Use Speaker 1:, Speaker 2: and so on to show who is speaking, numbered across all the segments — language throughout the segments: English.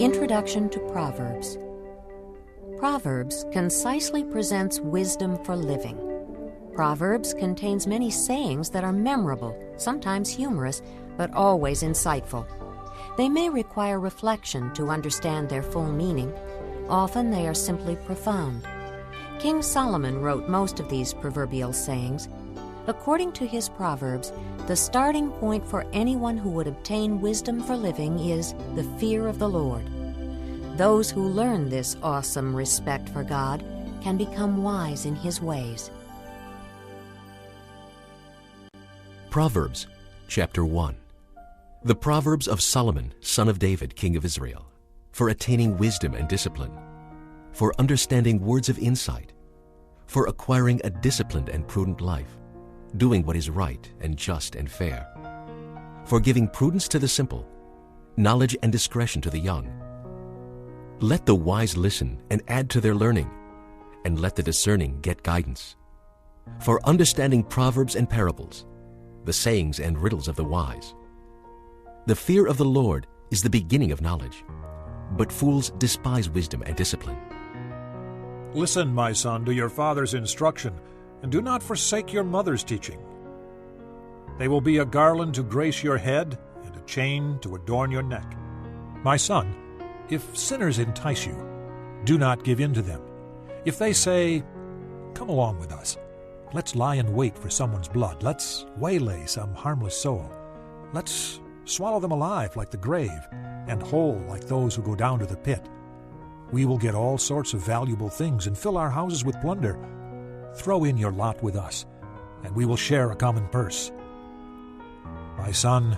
Speaker 1: Introduction to Proverbs. Proverbs concisely presents wisdom for living. Proverbs contains many sayings that are memorable, sometimes humorous, but always insightful. They may require reflection to understand their full meaning. Often they are simply profound. King Solomon wrote most of these proverbial sayings. According to his Proverbs, the starting point for anyone who would obtain wisdom for living is the fear of the Lord. Those who learn this awesome respect for God can become wise in His ways.
Speaker 2: Proverbs, chapter 1. The Proverbs of Solomon, son of David, king of Israel, for attaining wisdom and discipline, for understanding words of insight, for acquiring a disciplined and prudent life, doing what is right and just and fair, for giving prudence to the simple, knowledge and discretion to the young. Let the wise listen and add to their learning, and let the discerning get guidance. For understanding proverbs and parables, the sayings and riddles of the wise. The fear of the Lord is the beginning of knowledge, but fools despise wisdom and discipline.
Speaker 3: Listen, my son, to your father's instruction, and do not forsake your mother's teaching. They will be a garland to grace your head and a chain to adorn your neck. My son, if sinners entice you, do not give in to them. If they say, "Come along with us. Let's lie in wait for someone's blood. Let's waylay some harmless soul. Let's swallow them alive like the grave, and whole like those who go down to the pit. We will get all sorts of valuable things and fill our houses with plunder. Throw in your lot with us, and we will share a common purse." My son,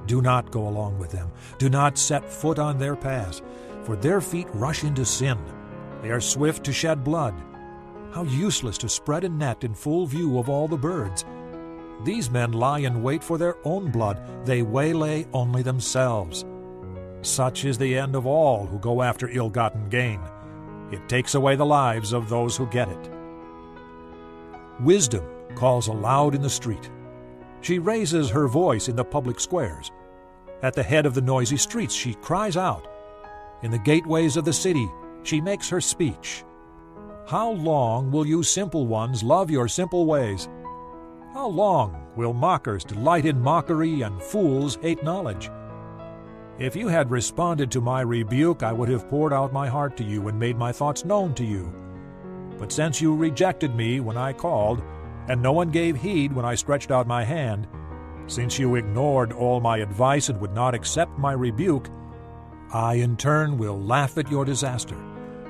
Speaker 3: do not go along with them. Do not set foot on their paths, for their feet rush into sin. They are swift to shed blood. How useless to spread a net in full view of all the birds. These men lie in wait for their own blood. They waylay only themselves. Such is the end of all who go after ill-gotten gain. It takes away the lives of those who get it. Wisdom calls aloud in the street. She raises her voice in the public squares. At the head of the noisy streets she cries out. In the gateways of the city she makes her speech. How long will you simple ones love your simple ways? How long will mockers delight in mockery and fools hate knowledge? If you had responded to my rebuke, I would have poured out my heart to you and made my thoughts known to you. But since you rejected me when I called, and no one gave heed when I stretched out my hand, since you ignored all my advice and would not accept my rebuke, I in turn will laugh at your disaster.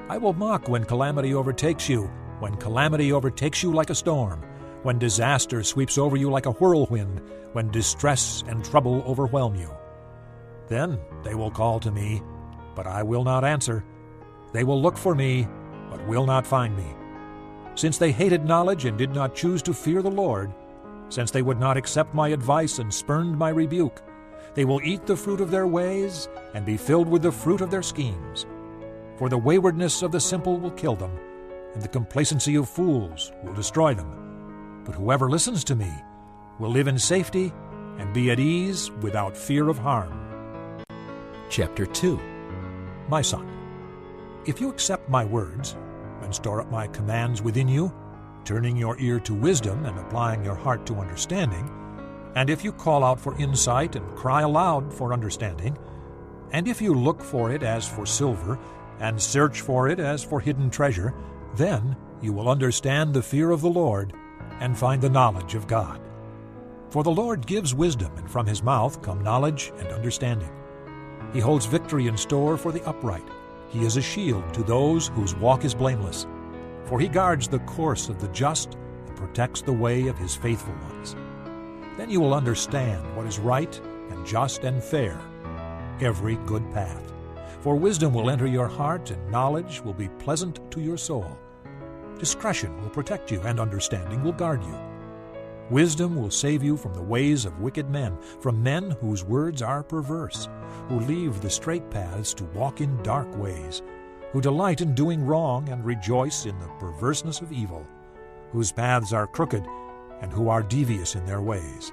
Speaker 3: I will mock when calamity overtakes you, when calamity overtakes you like a storm, when disaster sweeps over you like a whirlwind, when distress and trouble overwhelm you. Then they will call to me, but I will not answer. They will look for me, but will not find me. Since they hated knowledge and did not choose to fear the Lord, since they would not accept my advice and spurned my rebuke, they will eat the fruit of their ways and be filled with the fruit of their schemes. For the waywardness of the simple will kill them, and the complacency of fools will destroy them. But whoever listens to me will live in safety and be at ease without fear of harm.
Speaker 2: Chapter 2.
Speaker 3: My son, if you accept my words and store up my commands within you, turning your ear to wisdom and applying your heart to understanding, and if you call out for insight and cry aloud for understanding, and if you look for it as for silver and search for it as for hidden treasure, then you will understand the fear of the Lord and find the knowledge of God. For the Lord gives wisdom, and from His mouth come knowledge and understanding. He holds victory in store for the upright. He is a shield to those whose walk is blameless. For He guards the course of the just and protects the way of His faithful ones. Then you will understand what is right and just and fair, every good path. For wisdom will enter your heart, and knowledge will be pleasant to your soul. Discretion will protect you, and understanding will guard you. Wisdom will save you from the ways of wicked men, from men whose words are perverse, who leave the straight paths to walk in dark ways, who delight in doing wrong and rejoice in the perverseness of evil, whose paths are crooked and who are devious in their ways.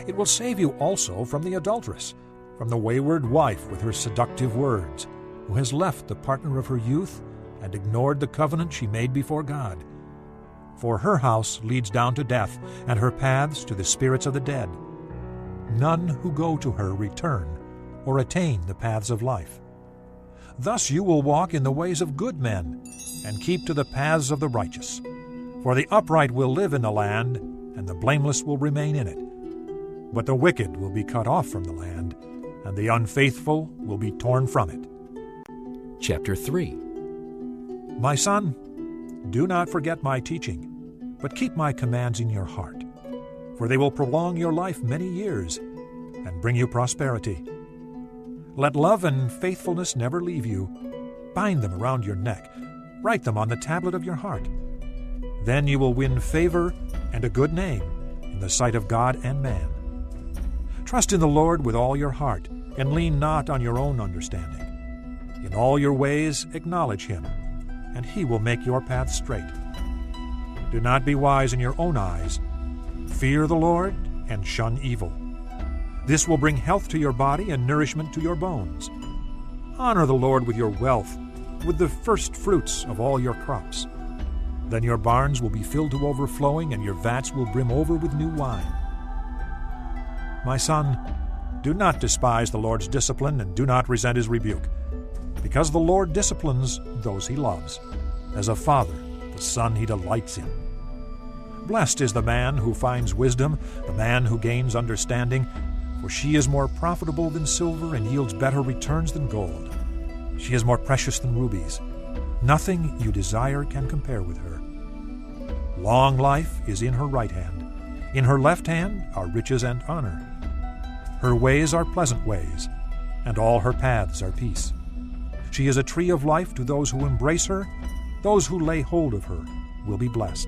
Speaker 3: It will save you also from the adulteress, from the wayward wife with her seductive words, who has left the partner of her youth and ignored the covenant she made before God. For her house leads down to death, and her paths to the spirits of the dead. None who go to her return or attain the paths of life. Thus you will walk in the ways of good men, and keep to the paths of the righteous. For the upright will live in the land, and the blameless will remain in it. But the wicked will be cut off from the land, and the unfaithful will be torn from it.
Speaker 2: Chapter 3.
Speaker 3: My son, do not forget my teaching, but keep my commands in your heart, for they will prolong your life many years and bring you prosperity. Let love and faithfulness never leave you. Bind them around your neck. Write them on the tablet of your heart. Then you will win favor and a good name in the sight of God and man. Trust in the Lord with all your heart, and lean not on your own understanding. In all your ways acknowledge him, and he will make your path straight. Do not be wise in your own eyes. Fear the Lord and shun evil. This will bring health to your body and nourishment to your bones. Honor the Lord with your wealth, with the first fruits of all your crops. Then your barns will be filled to overflowing, and your vats will brim over with new wine. My son, do not despise the Lord's discipline, and do not resent his rebuke, because the Lord disciplines those he loves. As a father, the son he delights in. Blessed is the man who finds wisdom, the man who gains understanding, for she is more profitable than silver and yields better returns than gold. She is more precious than rubies. Nothing you desire can compare with her. Long life is in her right hand. In her left hand are riches and honor. Her ways are pleasant ways, and all her paths are peace. She is a tree of life to those who embrace her. Those who lay hold of her will be blessed.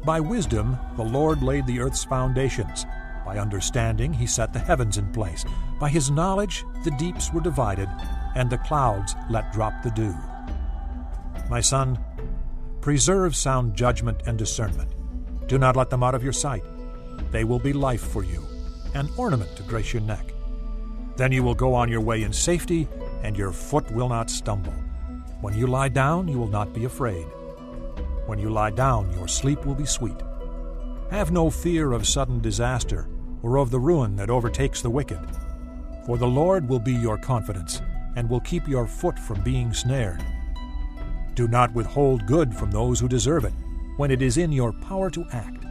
Speaker 3: By wisdom the Lord laid the earth's foundations. By understanding he set the heavens in place. By his knowledge the deeps were divided, and the clouds let drop the dew. My son, preserve sound judgment and discernment. Do not let them out of your sight. They will be life for you, an ornament to grace your neck. Then you will go on your way in safety, and your foot will not stumble. When you lie down, you will not be afraid. When you lie down, your sleep will be sweet. Have no fear of sudden disaster, or of the ruin that overtakes the wicked. For the Lord will be your confidence, and will keep your foot from being snared. Do not withhold good from those who deserve it, when it is in your power to act.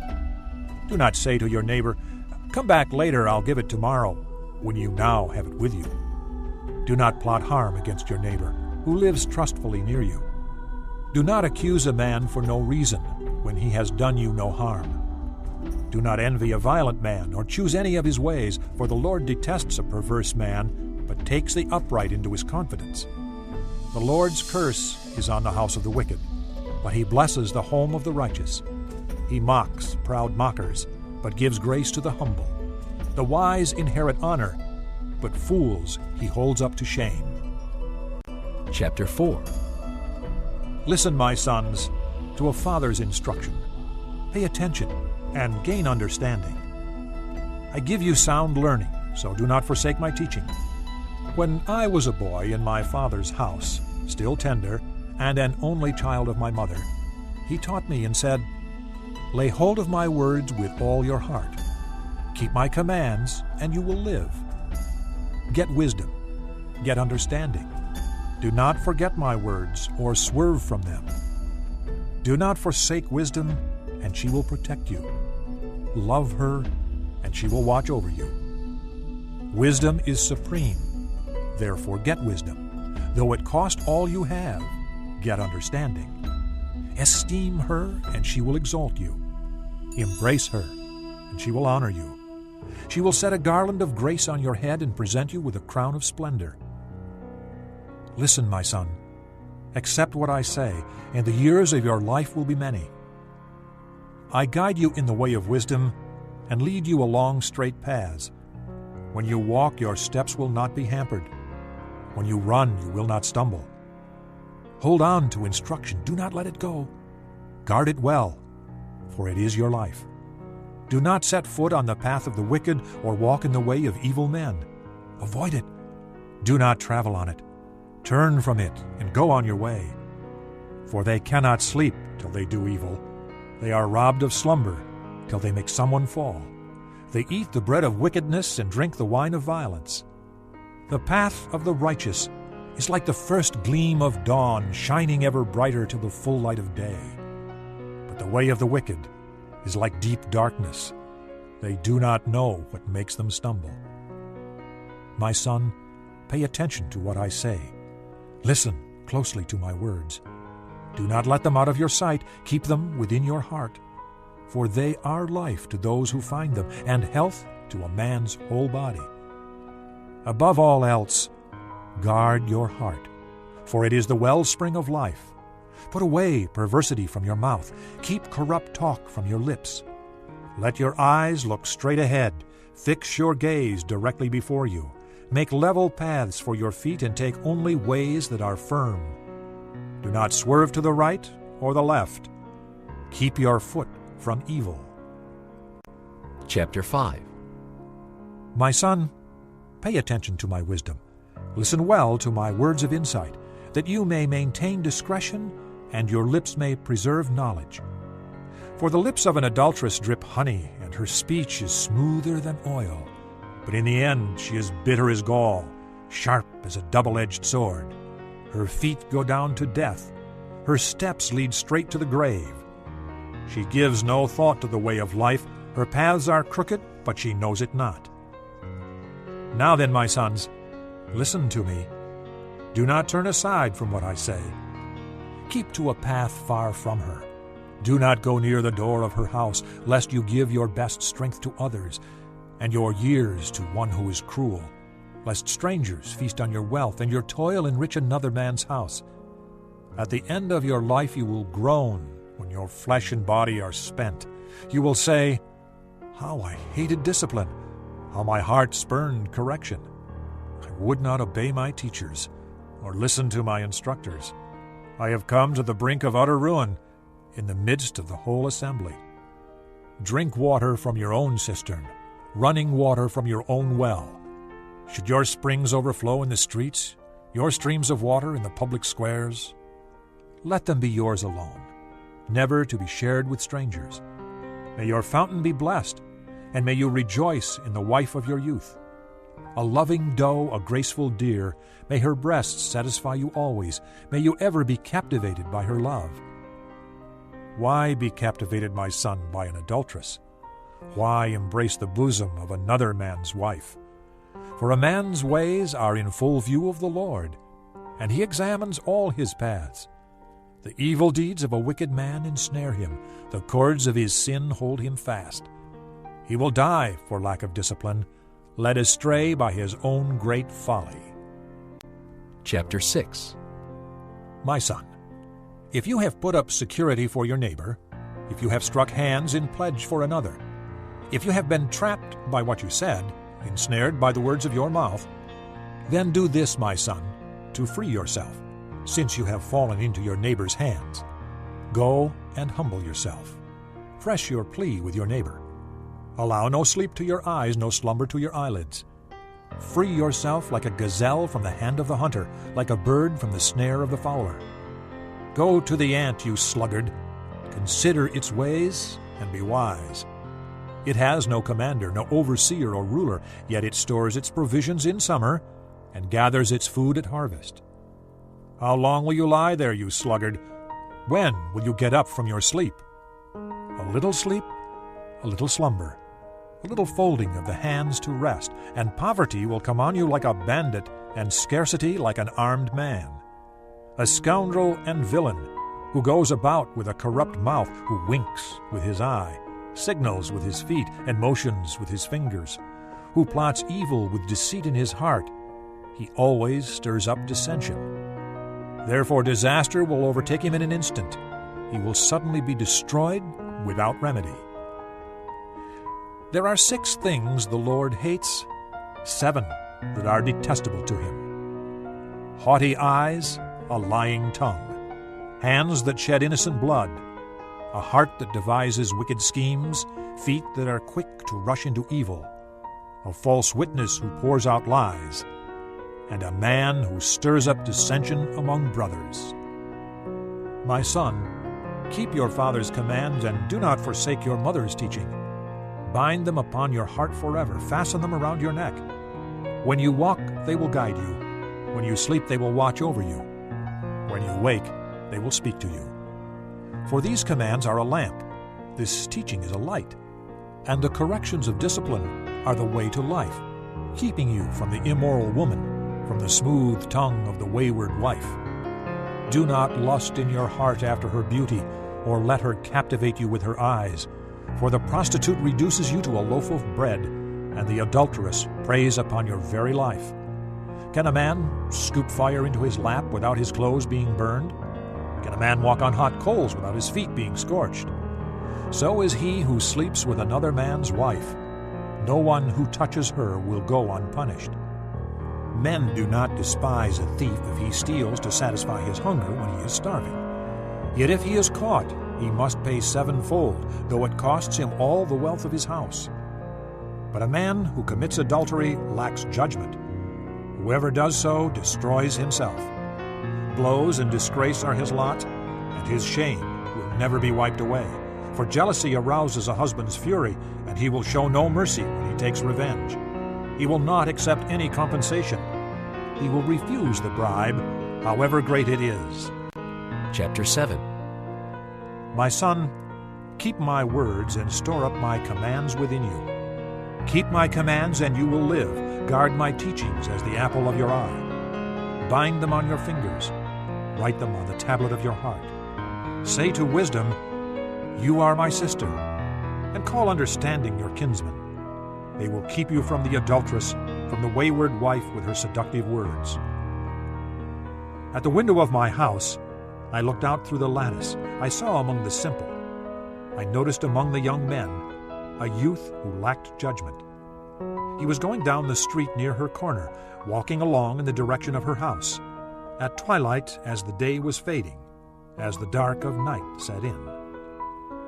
Speaker 3: Do not say to your neighbor, "Come back later, I'll give it tomorrow," when you now have it with you. Do not plot harm against your neighbor, who lives trustfully near you. Do not accuse a man for no reason, when he has done you no harm. Do not envy a violent man, or choose any of his ways, for the Lord detests a perverse man, but takes the upright into his confidence. The Lord's curse is on the house of the wicked, but he blesses the home of the righteous. He mocks proud mockers, but gives grace to the humble. The wise inherit honor, but fools he holds up to shame.
Speaker 2: Chapter 4.
Speaker 3: Listen, my sons, to a father's instruction. Pay attention and gain understanding. I give you sound learning, so do not forsake my teaching. When I was a boy in my father's house, still tender, and an only child of my mother, he taught me and said, "Lay hold of my words with all your heart. Keep my commands, and you will live. Get wisdom, get understanding. Do not forget my words or swerve from them. Do not forsake wisdom, and she will protect you. Love her, and she will watch over you. Wisdom is supreme, therefore get wisdom. Though it cost all you have, get understanding. Esteem her, and she will exalt you. Embrace her, and she will honor you. She will set a garland of grace on your head and present you with a crown of splendor. Listen, my son, accept what I say, and the years of your life will be many. I guide you in the way of wisdom and lead you along straight paths. When you walk, your steps will not be hampered. When you run, you will not stumble. Hold on to instruction. Do not let it go. Guard it well, for it is your life. Do not set foot on the path of the wicked or walk in the way of evil men. Avoid it. Do not travel on it. Turn from it and go on your way. For they cannot sleep till they do evil. They are robbed of slumber till they make someone fall. They eat the bread of wickedness and drink the wine of violence. The path of the righteous is like the first gleam of dawn, shining ever brighter till the full light of day. But the way of the wicked is like deep darkness. They do not know what makes them stumble. My son, pay attention to what I say. Listen closely to my words. Do not let them out of your sight. Keep them within your heart. For they are life to those who find them, and health to a man's whole body. Above all else, guard your heart, for it is the wellspring of life. Put away perversity from your mouth. Keep corrupt talk from your lips. Let your eyes look straight ahead. Fix your gaze directly before you. Make level paths for your feet, and take only ways that are firm. Do not swerve to the right or the left. Keep your foot from evil.
Speaker 2: Chapter 5.
Speaker 3: My son, pay attention to my wisdom. Listen well to my words of insight, that you may maintain discretion and your lips may preserve knowledge. For the lips of an adulteress drip honey, and her speech is smoother than oil. But in the end she is bitter as gall, sharp as a double-edged sword. Her feet go down to death. Her steps lead straight to the grave. She gives no thought to the way of life. Her paths are crooked, but she knows it not. Now then, my sons, listen to me. Do not turn aside from what I say. Keep to a path far from her. Do not go near the door of her house, lest you give your best strength to others, and your years to one who is cruel, lest strangers feast on your wealth, and your toil enrich another man's house. At the end of your life you will groan when your flesh and body are spent. You will say, "How I hated discipline! How my heart spurned correction! I would not obey my teachers, or listen to my instructors. I have come to the brink of utter ruin, in the midst of the whole assembly. Drink water from your own cistern, running water from your own well. Should your springs overflow in the streets, your streams of water in the public squares? Let them be yours alone, never to be shared with strangers. May your fountain be blessed, and may you rejoice in the wife of your youth. A loving doe, a graceful deer, may her breasts satisfy you always. May you ever be captivated by her love. Why be captivated, my son, by an adulteress? Why embrace the bosom of another man's wife? For a man's ways are in full view of the Lord, and he examines all his paths. The evil deeds of a wicked man ensnare him. The cords of his sin hold him fast. He will die for lack of discipline, led astray by his own great folly.
Speaker 2: Chapter 6.
Speaker 3: My son, if you have put up security for your neighbor, if you have struck hands in pledge for another, if you have been trapped by what you said, ensnared by the words of your mouth, then do this, my son, to free yourself, since you have fallen into your neighbor's hands. Go and humble yourself. Fresh your plea with your neighbor. Allow no sleep to your eyes, no slumber to your eyelids. Free yourself like a gazelle from the hand of the hunter, like a bird from the snare of the fowler. Go to the ant, you sluggard. Consider its ways and be wise. It has no commander, no overseer or ruler, yet it stores its provisions in summer and gathers its food at harvest. How long will you lie there, you sluggard? When will you get up from your sleep? A little sleep, a little slumber, a little folding of the hands to rest, and poverty will come on you like a bandit, and scarcity like an armed man. A scoundrel and villain, who goes about with a corrupt mouth, who winks with his eye, signals with his feet, and motions with his fingers, who plots evil with deceit in his heart. He always stirs up dissension. Therefore disaster will overtake him in an instant. He will suddenly be destroyed without remedy. There are 6 things the Lord hates, 7 that are detestable to him: haughty eyes, a lying tongue, hands that shed innocent blood, a heart that devises wicked schemes, feet that are quick to rush into evil, a false witness who pours out lies, and a man who stirs up dissension among brothers. My son, keep your father's commands and do not forsake your mother's teaching. Bind them upon your heart forever, fasten them around your neck. When you walk, they will guide you. When you sleep, they will watch over you. When you wake, they will speak to you. For these commands are a lamp, this teaching is a light, and the corrections of discipline are the way to life, keeping you from the immoral woman, from the smooth tongue of the wayward wife. Do not lust in your heart after her beauty, or let her captivate you with her eyes. For the prostitute reduces you to a loaf of bread, and the adulteress preys upon your very life. Can a man scoop fire into his lap without his clothes being burned? Can a man walk on hot coals without his feet being scorched? So is he who sleeps with another man's wife. No one who touches her will go unpunished. Men do not despise a thief if he steals to satisfy his hunger when he is starving. Yet if he is caught, he must pay sevenfold, though it costs him all the wealth of his house. But a man who commits adultery lacks judgment. Whoever does so destroys himself. Blows and disgrace are his lot, and his shame will never be wiped away. For jealousy arouses a husband's fury, and he will show no mercy when he takes revenge. He will not accept any compensation. He will refuse the bribe, however great it is.
Speaker 2: Chapter 7.
Speaker 3: My son, keep my words and store up my commands within you. Keep my commands and you will live. Guard my teachings as the apple of your eye. Bind them on your fingers. Write them on the tablet of your heart. Say to wisdom, "You are my sister," and call understanding your kinsman. They will keep you from the adulteress, from the wayward wife with her seductive words. At the window of my house, I looked out through the lattice. I saw among the simple. I noticed among the young men a youth who lacked judgment. He was going down the street near her corner, walking along in the direction of her house, at twilight as the day was fading, as the dark of night set in.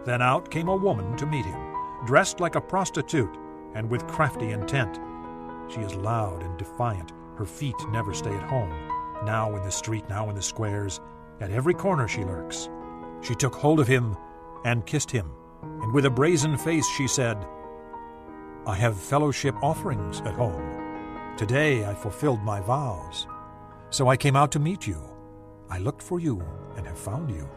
Speaker 3: Then out came a woman to meet him, dressed like a prostitute and with crafty intent. She is loud and defiant. Her feet never stay at home. Now in the street, now in the squares. At every corner she lurks. She took hold of him and kissed him, and with a brazen face she said, "I have fellowship offerings at home. Today I fulfilled my vows. So I came out to meet you. I looked for you and have found you.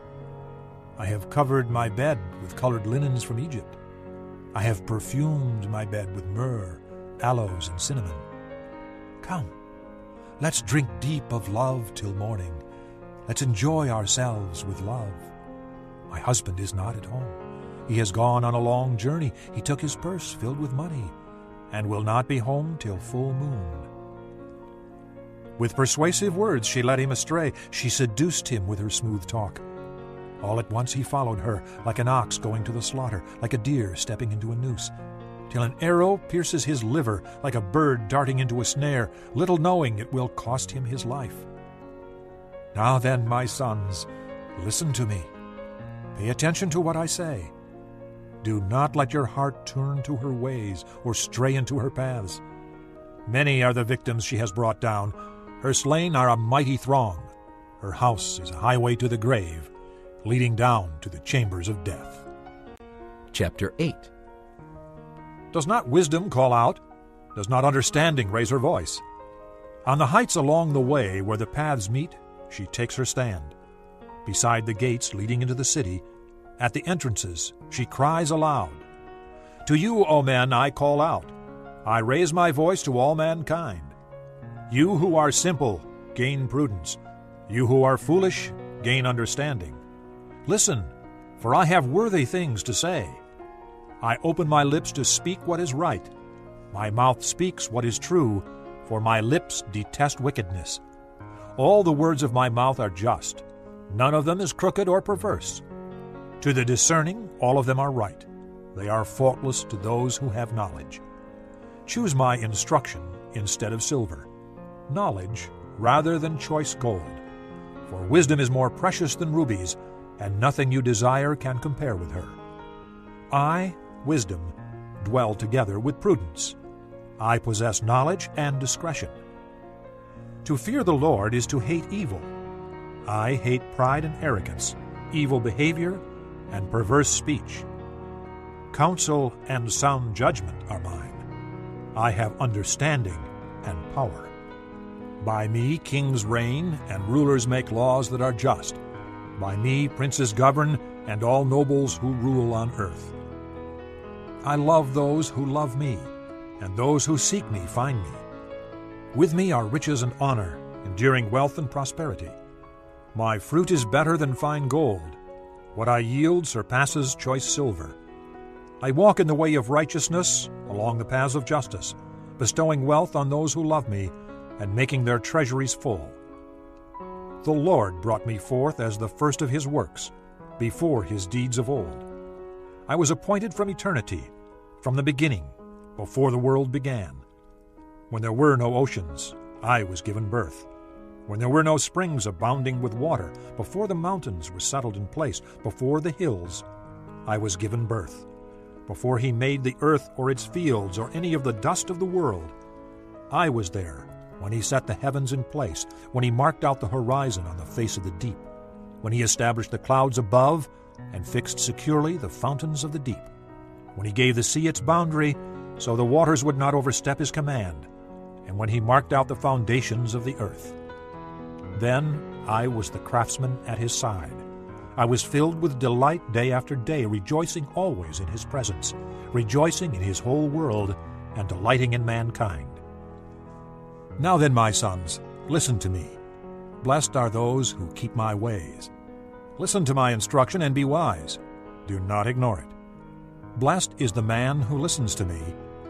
Speaker 3: I have covered my bed with colored linens from Egypt. I have perfumed my bed with myrrh, aloes, and cinnamon. Come, let's drink deep of love till morning. Let's enjoy ourselves with love. My husband is not at home. He has gone on a long journey. He took his purse filled with money and will not be home till full moon." With persuasive words she led him astray. She seduced him with her smooth talk. All at once he followed her, like an ox going to the slaughter, like a deer stepping into a noose, till an arrow pierces his liver, like a bird darting into a snare, little knowing it will cost him his life. Now then, my sons, listen to me. Pay attention to what I say. Do not let your heart turn to her ways or stray into her paths. Many are the victims she has brought down. Her slain are a mighty throng. Her house is a highway to the grave, leading down to the chambers of death.
Speaker 2: Chapter 8.
Speaker 3: Does not wisdom call out? Does not understanding raise her voice? On the heights along the way where the paths meet, she takes her stand. Beside the gates leading into the city, at the entrances, she cries aloud. To you, O men, I call out. I raise my voice to all mankind. You who are simple, gain prudence. You who are foolish, gain understanding. Listen, for I have worthy things to say. I open my lips to speak what is right. My mouth speaks what is true, for my lips detest wickedness. All the words of my mouth are just. None of them is crooked or perverse. To the discerning, all of them are right. They are faultless to those who have knowledge. Choose my instruction instead of silver, knowledge rather than choice gold. For wisdom is more precious than rubies, and nothing you desire can compare with her. I, wisdom, dwell together with prudence. I possess knowledge and discretion. To fear the Lord is to hate evil. I hate pride and arrogance, evil behavior, and perverse speech. Counsel and sound judgment are mine. I have understanding and power. By me kings reign, and rulers make laws that are just. By me princes govern, and all nobles who rule on earth. I love those who love me, and those who seek me find me. With me are riches and honor, enduring wealth and prosperity. My fruit is better than fine gold. What I yield surpasses choice silver. I walk in the way of righteousness, along the paths of justice, bestowing wealth on those who love me, and making their treasuries full. The Lord brought me forth as the first of his works, before his deeds of old. I was appointed from eternity, from the beginning, before the world began. When there were no oceans, I was given birth. When there were no springs abounding with water, before the mountains were settled in place, before the hills, I was given birth. Before he made the earth or its fields or any of the dust of the world, I was there when he set the heavens in place, when he marked out the horizon on the face of the deep, when he established the clouds above and fixed securely the fountains of the deep, when he gave the sea its boundary so the waters would not overstep his command, and when he marked out the foundations of the earth. Then I was the craftsman at his side. I was filled with delight day after day, rejoicing always in his presence, rejoicing in his whole world, and delighting in mankind. Now then, my sons, listen to me. Blessed are those who keep my ways. Listen to my instruction and be wise. Do not ignore it. Blessed is the man who listens to me,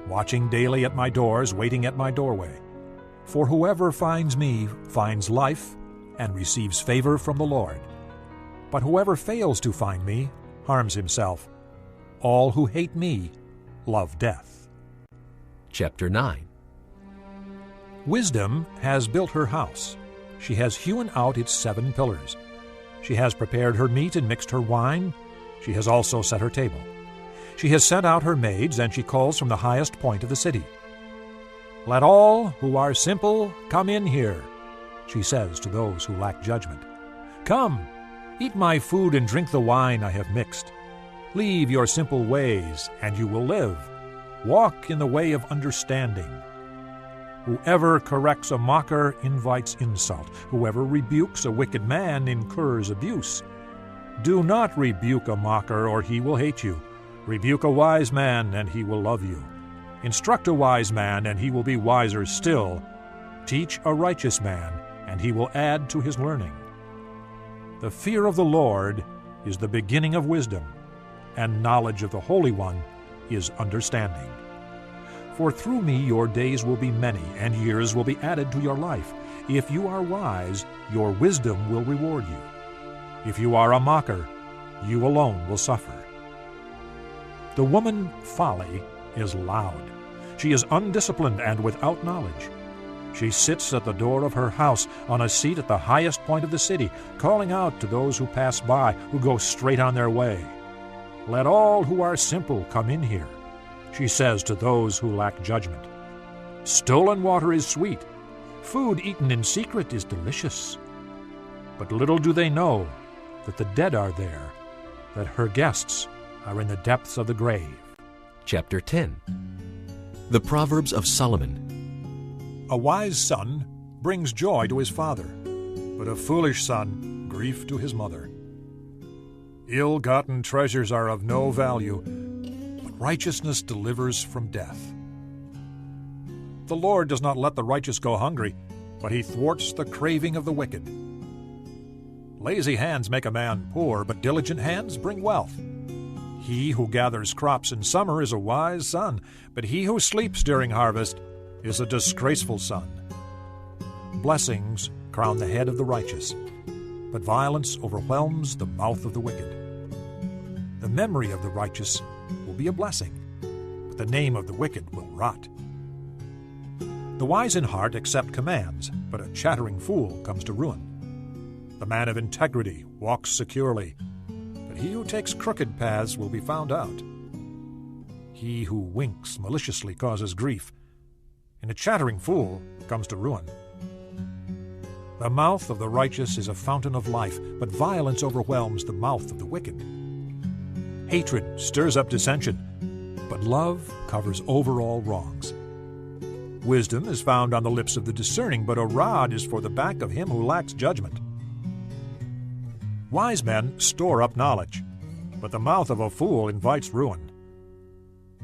Speaker 3: watching daily at my doors, waiting at my doorway. For whoever finds me finds life and receives favor from the Lord. But whoever fails to find me harms himself. All who hate me love death.
Speaker 2: Chapter 9.
Speaker 3: Wisdom has built her house. She has hewn out its 7 pillars. She has prepared her meat and mixed her wine. She has also set her table. She has sent out her maids, and she calls from the highest point of the city. Let all who are simple come in here, she says to those who lack judgment. Come, eat my food and drink the wine I have mixed. Leave your simple ways, and you will live. Walk in the way of understanding. Whoever corrects a mocker invites insult. Whoever rebukes a wicked man incurs abuse. Do not rebuke a mocker, or he will hate you. Rebuke a wise man, and he will love you. Instruct a wise man, and he will be wiser still. Teach a righteous man, and he will add to his learning. The fear of the Lord is the beginning of wisdom, and knowledge of the Holy One is understanding. For through me your days will be many, and years will be added to your life. If you are wise, your wisdom will reward you. If you are a mocker, you alone will suffer. The woman Folly is loud. She is undisciplined and without knowledge. She sits at the door of her house on a seat at the highest point of the city, calling out to those who pass by, who go straight on their way. Let all who are simple come in here, she says to those who lack judgment. Stolen water is sweet. Food eaten in secret is delicious. But little do they know that the dead are there, that her guests are in the depths of the grave.
Speaker 2: Chapter 10. The Proverbs of Solomon.
Speaker 3: A wise son brings joy to his father, but a foolish son grief to his mother. Ill-gotten treasures are of no value, but righteousness delivers from death. The Lord does not let the righteous go hungry, but he thwarts the craving of the wicked. Lazy hands make a man poor, but diligent hands bring wealth. He who gathers crops in summer is a wise son, but he who sleeps during harvest is a disgraceful son. Blessings crown the head of the righteous, but violence overwhelms the mouth of the wicked. The memory of the righteous will be a blessing, but the name of the wicked will rot. The wise in heart accept commands, but a chattering fool comes to ruin. The man of integrity walks securely, but he who takes crooked paths will be found out. He who winks maliciously causes grief, and a chattering fool comes to ruin. The mouth of the righteous is a fountain of life, but violence overwhelms the mouth of the wicked. Hatred stirs up dissension, but love covers over all wrongs. Wisdom is found on the lips of the discerning, but a rod is for the back of him who lacks judgment. Wise men store up knowledge, but the mouth of a fool invites ruin.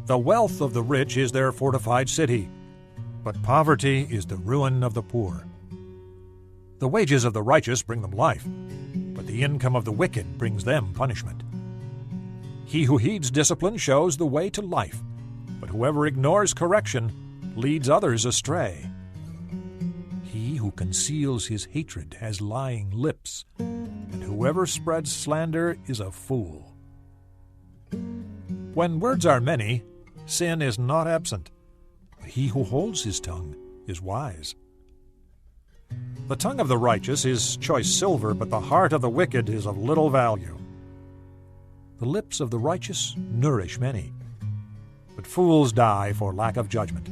Speaker 3: The wealth of the rich is their fortified city, but poverty is the ruin of the poor. The wages of the righteous bring them life, but the income of the wicked brings them punishment. He who heeds discipline shows the way to life, but whoever ignores correction leads others astray. He who conceals his hatred has lying lips, and whoever spreads slander is a fool. When words are many, sin is not absent. He who holds his tongue is wise. The tongue of the righteous is choice silver, but the heart of the wicked is of little value. The lips of the righteous nourish many, but fools die for lack of judgment.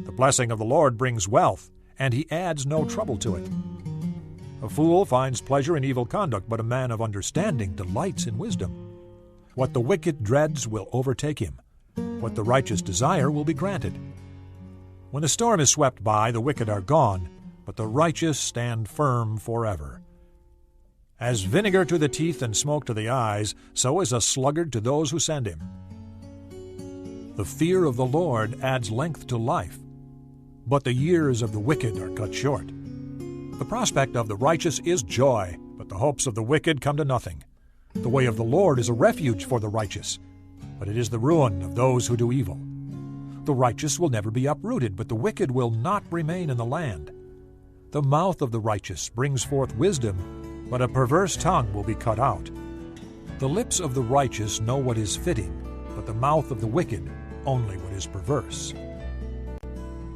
Speaker 3: The blessing of the Lord brings wealth, and he adds no trouble to it. A fool finds pleasure in evil conduct, but a man of understanding delights in wisdom. What the wicked dreads will overtake him. What the righteous desire will be granted. When the storm is swept by, the wicked are gone, but the righteous stand firm forever. As vinegar to the teeth and smoke to the eyes, so is a sluggard to those who send him. The fear of the Lord adds length to life, but the years of the wicked are cut short. The prospect of the righteous is joy, but the hopes of the wicked come to nothing. The way of the Lord is a refuge for the righteous, but it is the ruin of those who do evil. The righteous will never be uprooted, but the wicked will not remain in the land. The mouth of the righteous brings forth wisdom, but a perverse tongue will be cut out. The lips of the righteous know what is fitting, but the mouth of the wicked only what is perverse.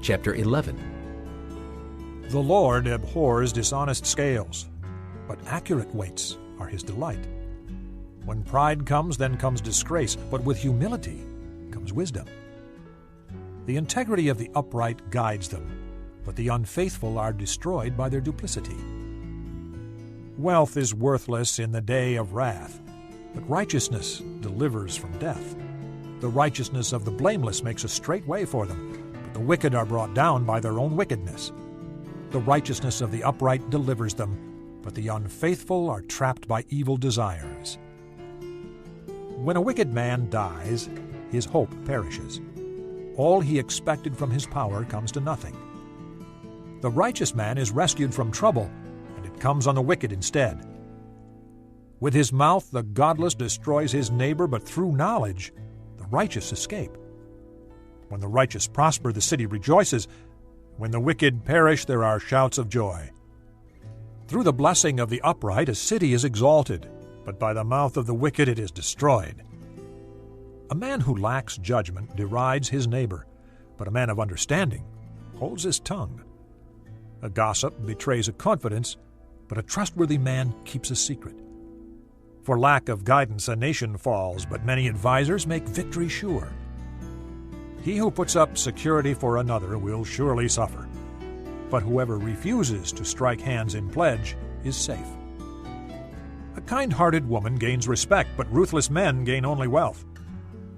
Speaker 2: Chapter 11.
Speaker 3: The Lord abhors dishonest scales, but accurate weights are his delight. When pride comes, then comes disgrace, but with humility comes wisdom. The integrity of the upright guides them, but the unfaithful are destroyed by their duplicity. Wealth is worthless in the day of wrath, but righteousness delivers from death. The righteousness of the blameless makes a straight way for them, but the wicked are brought down by their own wickedness. The righteousness of the upright delivers them, but the unfaithful are trapped by evil desires. When a wicked man dies, his hope perishes. All he expected from his power comes to nothing. The righteous man is rescued from trouble, and it comes on the wicked instead. With his mouth the godless destroys his neighbor, but through knowledge the righteous escape. When the righteous prosper, the city rejoices. When the wicked perish, there are shouts of joy. Through the blessing of the upright a city is exalted, but by the mouth of the wicked it is destroyed. A man who lacks judgment derides his neighbor, but a man of understanding holds his tongue. A gossip betrays a confidence, but a trustworthy man keeps a secret. For lack of guidance a nation falls, but many advisers make victory sure. He who puts up security for another will surely suffer, but whoever refuses to strike hands in pledge is safe. A kind-hearted woman gains respect, but ruthless men gain only wealth.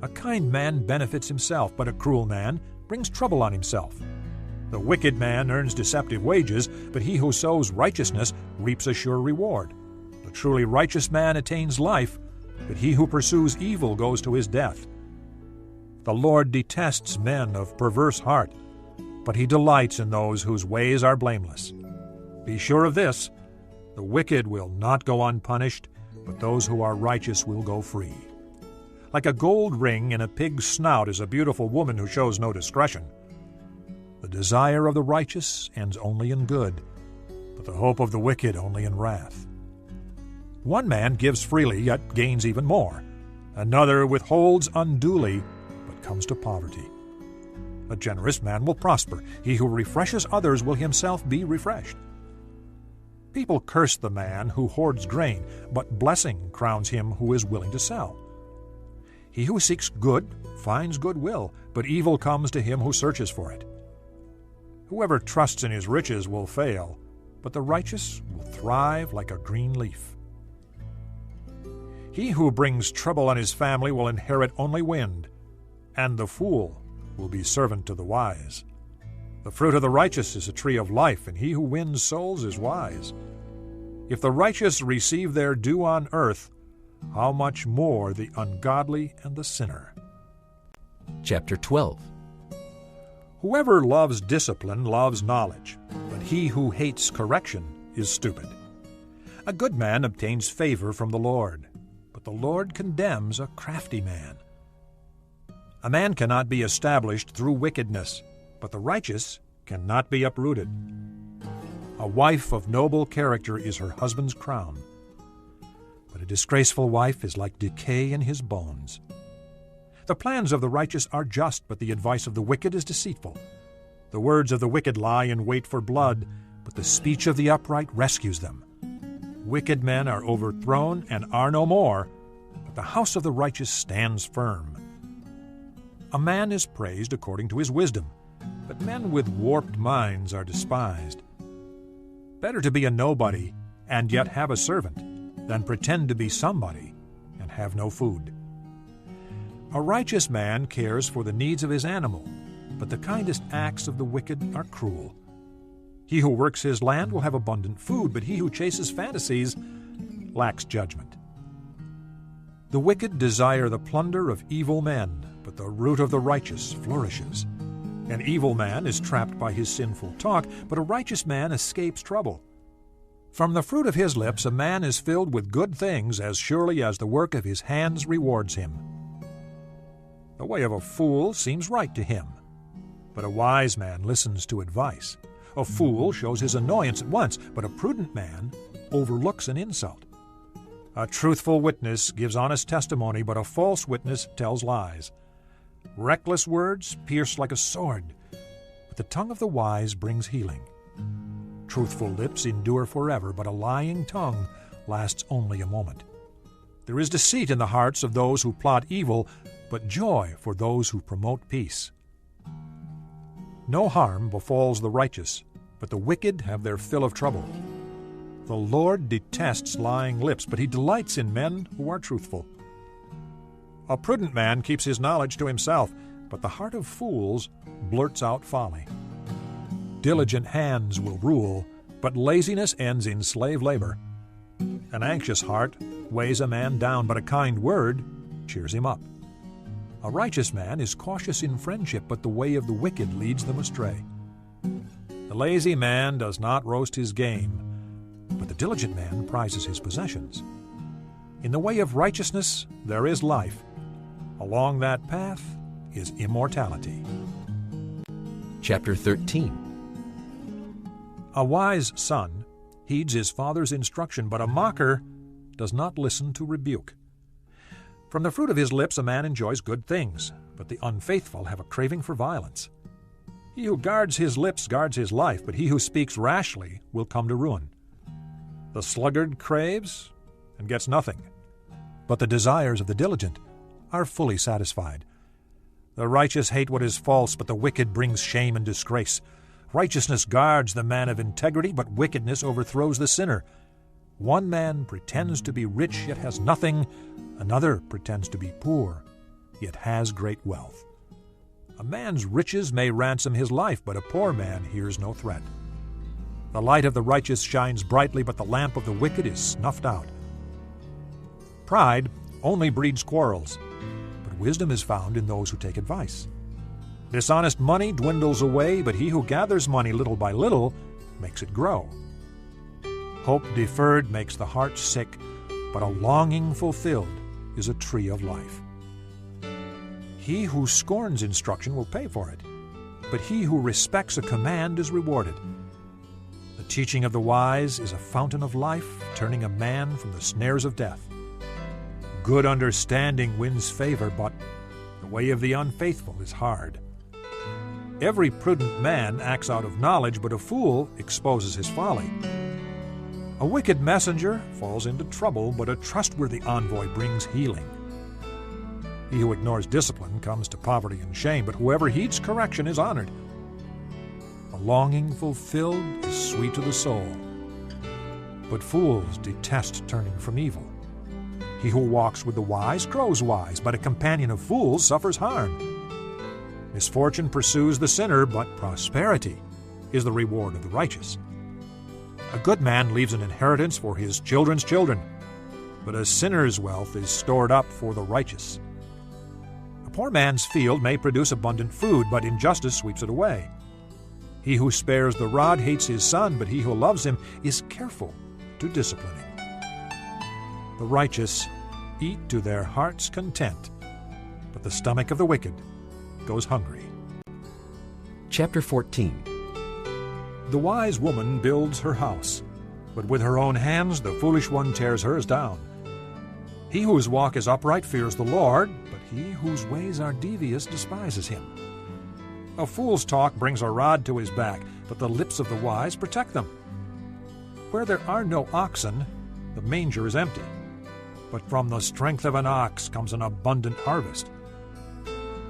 Speaker 3: A kind man benefits himself, but a cruel man brings trouble on himself. The wicked man earns deceptive wages, but he who sows righteousness reaps a sure reward. The truly righteous man attains life, but he who pursues evil goes to his death. The Lord detests men of perverse heart, but he delights in those whose ways are blameless. Be sure of this, the wicked will not go unpunished, but those who are righteous will go free. Like a gold ring in a pig's snout is a beautiful woman who shows no discretion. The desire of the righteous ends only in good, but the hope of the wicked only in wrath. One man gives freely, yet gains even more. Another withholds unduly, but comes to poverty. A generous man will prosper. He who refreshes others will himself be refreshed. People curse the man who hoards grain, but blessing crowns him who is willing to sell. He who seeks good finds goodwill, but evil comes to him who searches for it. Whoever trusts in his riches will fail, but the righteous will thrive like a green leaf. He who brings trouble on his family will inherit only wind, and the fool will be servant to the wise. The fruit of the righteous is a tree of life, and he who wins souls is wise. If the righteous receive their due on earth, how much more the ungodly and the sinner?
Speaker 2: Chapter 12.
Speaker 3: Whoever loves discipline loves knowledge, but he who hates correction is stupid. A good man obtains favor from the Lord, but the Lord condemns a crafty man. A man cannot be established through wickedness, but the righteous cannot be uprooted. A wife of noble character is her husband's crown, but a disgraceful wife is like decay in his bones. The plans of the righteous are just, but the advice of the wicked is deceitful. The words of the wicked lie in wait for blood, but the speech of the upright rescues them. Wicked men are overthrown and are no more, but the house of the righteous stands firm. A man is praised according to his wisdom, but men with warped minds are despised. Better to be a nobody and yet have a servant than pretend to be somebody and have no food. A righteous man cares for the needs of his animal, but the kindest acts of the wicked are cruel. He who works his land will have abundant food, but he who chases fantasies lacks judgment. The wicked desire the plunder of evil men, but the root of the righteous flourishes. An evil man is trapped by his sinful talk, but a righteous man escapes trouble. From the fruit of his lips a man is filled with good things, as surely as the work of his hands rewards him. The way of a fool seems right to him, but a wise man listens to advice. A fool shows his annoyance at once, but a prudent man overlooks an insult. A truthful witness gives honest testimony, but a false witness tells lies. Reckless words pierce like a sword, but the tongue of the wise brings healing. Truthful lips endure forever, but a lying tongue lasts only a moment. There is deceit in the hearts of those who plot evil, but joy for those who promote peace. No harm befalls the righteous, but the wicked have their fill of trouble. The Lord detests lying lips, but he delights in men who are truthful. A prudent man keeps his knowledge to himself, but the heart of fools blurts out folly. Diligent hands will rule, but laziness ends in slave labor. An anxious heart weighs a man down, but a kind word cheers him up. A righteous man is cautious in friendship, but the way of the wicked leads them astray. The lazy man does not roast his game, but the diligent man prizes his possessions. In the way of righteousness there is life. Along that path is immortality.
Speaker 2: Chapter 13.
Speaker 3: A wise son heeds his father's instruction, but a mocker does not listen to rebuke. From the fruit of his lips a man enjoys good things, but the unfaithful have a craving for violence. He who guards his lips guards his life, but he who speaks rashly will come to ruin. The sluggard craves and gets nothing, but the desires of the diligent are fully satisfied. The righteous hate what is false, but the wicked brings shame and disgrace. Righteousness guards the man of integrity, but wickedness overthrows the sinner. One man pretends to be rich, yet has nothing. Another pretends to be poor, yet has great wealth. A man's riches may ransom his life, but a poor man hears no threat. The light of the righteous shines brightly, but the lamp of the wicked is snuffed out. Pride only breeds quarrels, but wisdom is found in those who take advice. Dishonest money dwindles away, but he who gathers money little by little makes it grow. Hope deferred makes the heart sick, but a longing fulfilled is a tree of life. He who scorns instruction will pay for it, but he who respects a command is rewarded. The teaching of the wise is a fountain of life, turning a man from the snares of death. Good understanding wins favor, but the way of the unfaithful is hard. Every prudent man acts out of knowledge, but a fool exposes his folly. A wicked messenger falls into trouble, but a trustworthy envoy brings healing. He who ignores discipline comes to poverty and shame, but whoever heeds correction is honored. A longing fulfilled is sweet to the soul. But fools detest turning from evil. He who walks with the wise grows wise, but a companion of fools suffers harm. Misfortune pursues the sinner, but prosperity is the reward of the righteous. A good man leaves an inheritance for his children's children, but a sinner's wealth is stored up for the righteous. A poor man's field may produce abundant food, but injustice sweeps it away. He who spares the rod hates his son, but he who loves him is careful to discipline him. The righteous eat to their heart's content, but the stomach of the wicked goes hungry.
Speaker 2: Chapter 14.
Speaker 3: The wise woman builds her house, but with her own hands the foolish one tears hers down. He whose walk is upright fears the Lord, but he whose ways are devious despises him. A fool's talk brings a rod to his back, but the lips of the wise protect them. Where there are no oxen, the manger is empty, but from the strength of an ox comes an abundant harvest.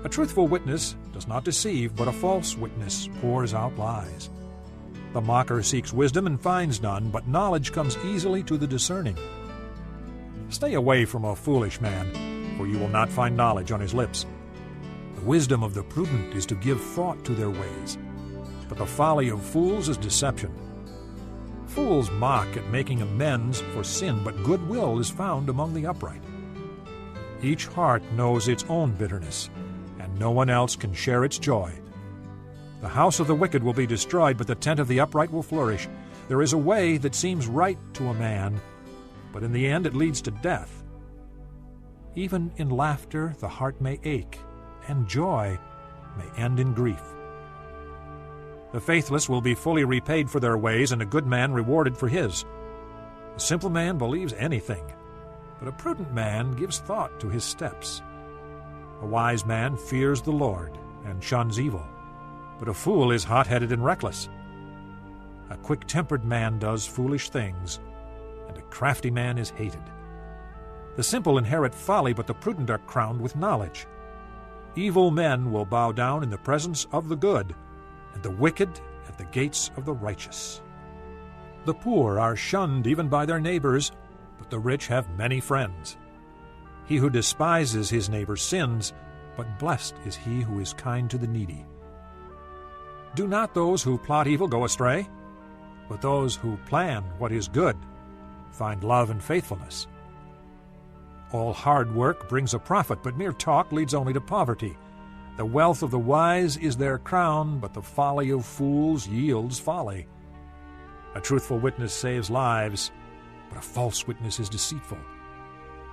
Speaker 3: A truthful witness does not deceive, but a false witness pours out lies. The mocker seeks wisdom and finds none, but knowledge comes easily to the discerning. Stay away from a foolish man, for you will not find knowledge on his lips. The wisdom of the prudent is to give thought to their ways, but the folly of fools is deception. Fools mock at making amends for sin, but goodwill is found among the upright. Each heart knows its own bitterness, and no one else can share its joy. The house of the wicked will be destroyed, but the tent of the upright will flourish. There is a way that seems right to a man, but in the end it leads to death. Even in laughter the heart may ache, and joy may end in grief. The faithless will be fully repaid for their ways, and a good man rewarded for his. A simple man believes anything, but a prudent man gives thought to his steps. A wise man fears the Lord and shuns evil, but a fool is hot-headed and reckless. A quick-tempered man does foolish things, and a crafty man is hated. The simple inherit folly, but the prudent are crowned with knowledge. Evil men will bow down in the presence of the good, and the wicked at the gates of the righteous. The poor are shunned even by their neighbors, but the rich have many friends. He who despises his neighbor sins, but blessed is he who is kind to the needy. Do not those who plot evil go astray, but those who plan what is good find love and faithfulness. All hard work brings a profit, but mere talk leads only to poverty. The wealth of the wise is their crown, but the folly of fools yields folly. A truthful witness saves lives, but a false witness is deceitful.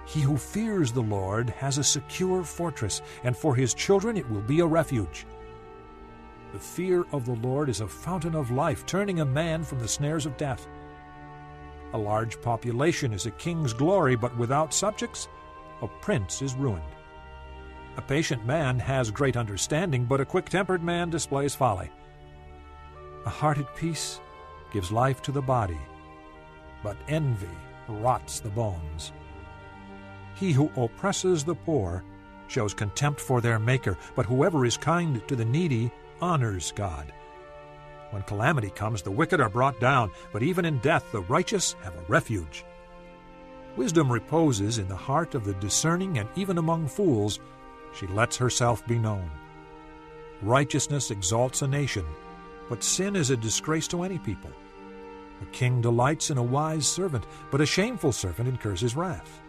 Speaker 3: He who fears the Lord has a secure fortress, and for his children it will be a refuge. The fear of the Lord is a fountain of life, turning a man from the snares of death. A large population is a king's glory, but without subjects, a prince is ruined. A patient man has great understanding, but a quick-tempered man displays folly. A heart at peace gives life to the body, but envy rots the bones. He who oppresses the poor shows contempt for their Maker, but whoever is kind to the needy honors God. When calamity comes, the wicked are brought down, but even in death the righteous have a refuge. Wisdom reposes in the heart of the discerning, and even among fools she lets herself be known. Righteousness exalts a nation, but sin is a disgrace to any people. A king delights in a wise servant, but a shameful servant incurs his wrath.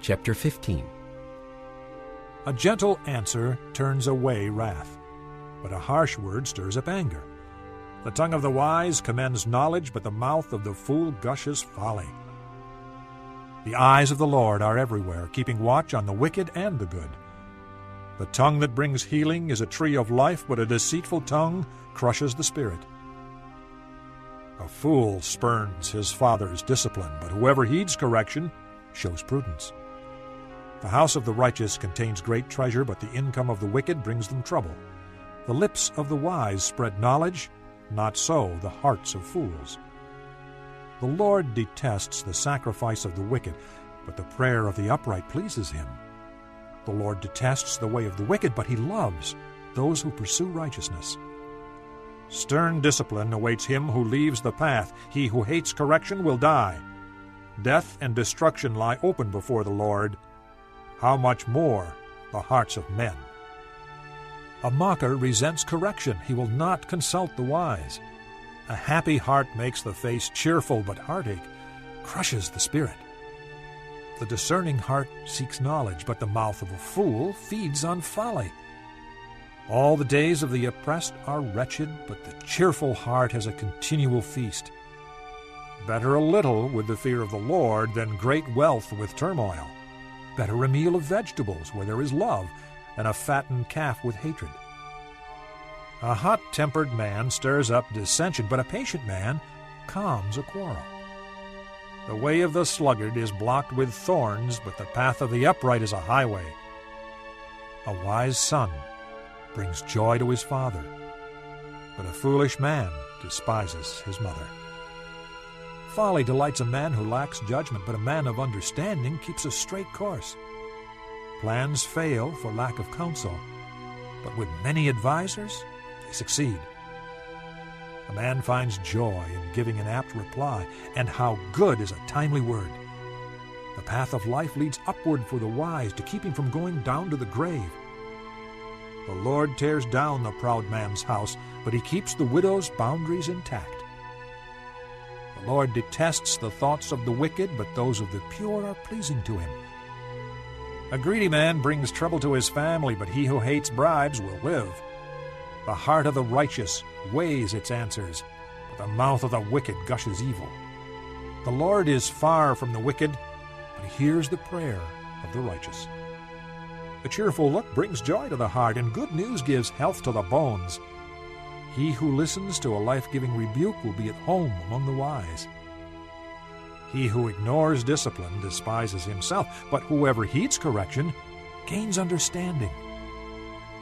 Speaker 2: Chapter 15.
Speaker 3: A gentle answer turns away wrath, but a harsh word stirs up anger. The tongue of the wise commends knowledge, but the mouth of the fool gushes folly. The eyes of the Lord are everywhere, keeping watch on the wicked and the good. The tongue that brings healing is a tree of life, but a deceitful tongue crushes the spirit. A fool spurns his father's discipline, but whoever heeds correction shows prudence. The house of the righteous contains great treasure, but the income of the wicked brings them trouble. The lips of the wise spread knowledge, not so the hearts of fools. The Lord detests the sacrifice of the wicked, but the prayer of the upright pleases him. The Lord detests the way of the wicked, but he loves those who pursue righteousness. Stern discipline awaits him who leaves the path. He who hates correction will die. Death and destruction lie open before the Lord. How much more the hearts of men? A mocker resents correction. He will not consult the wise. A happy heart makes the face cheerful, but heartache crushes the spirit. The discerning heart seeks knowledge, but the mouth of a fool feeds on folly. All the days of the oppressed are wretched, but the cheerful heart has a continual feast. Better a little with the fear of the Lord than great wealth with turmoil. Better a meal of vegetables where there is love than a fattened calf with hatred. A hot-tempered man stirs up dissension, but a patient man calms a quarrel. The way of the sluggard is blocked with thorns, but the path of the upright is a highway. A wise son brings joy to his father, but a foolish man despises his mother. Folly delights a man who lacks judgment, but a man of understanding keeps a straight course. Plans fail for lack of counsel, but with many advisers they succeed. A man finds joy in giving an apt reply, and how good is a timely word. The path of life leads upward for the wise to keep him from going down to the grave. The Lord tears down the proud man's house, but he keeps the widow's boundaries intact. The Lord detests the thoughts of the wicked, but those of the pure are pleasing to him. A greedy man brings trouble to his family, but he who hates bribes will live. The heart of the righteous weighs its answers, but the mouth of the wicked gushes evil. The Lord is far from the wicked, but he hears the prayer of the righteous. A cheerful look brings joy to the heart, and good news gives health to the bones. He who listens to a life-giving rebuke will be at home among the wise. He who ignores discipline despises himself, but whoever heeds correction gains understanding.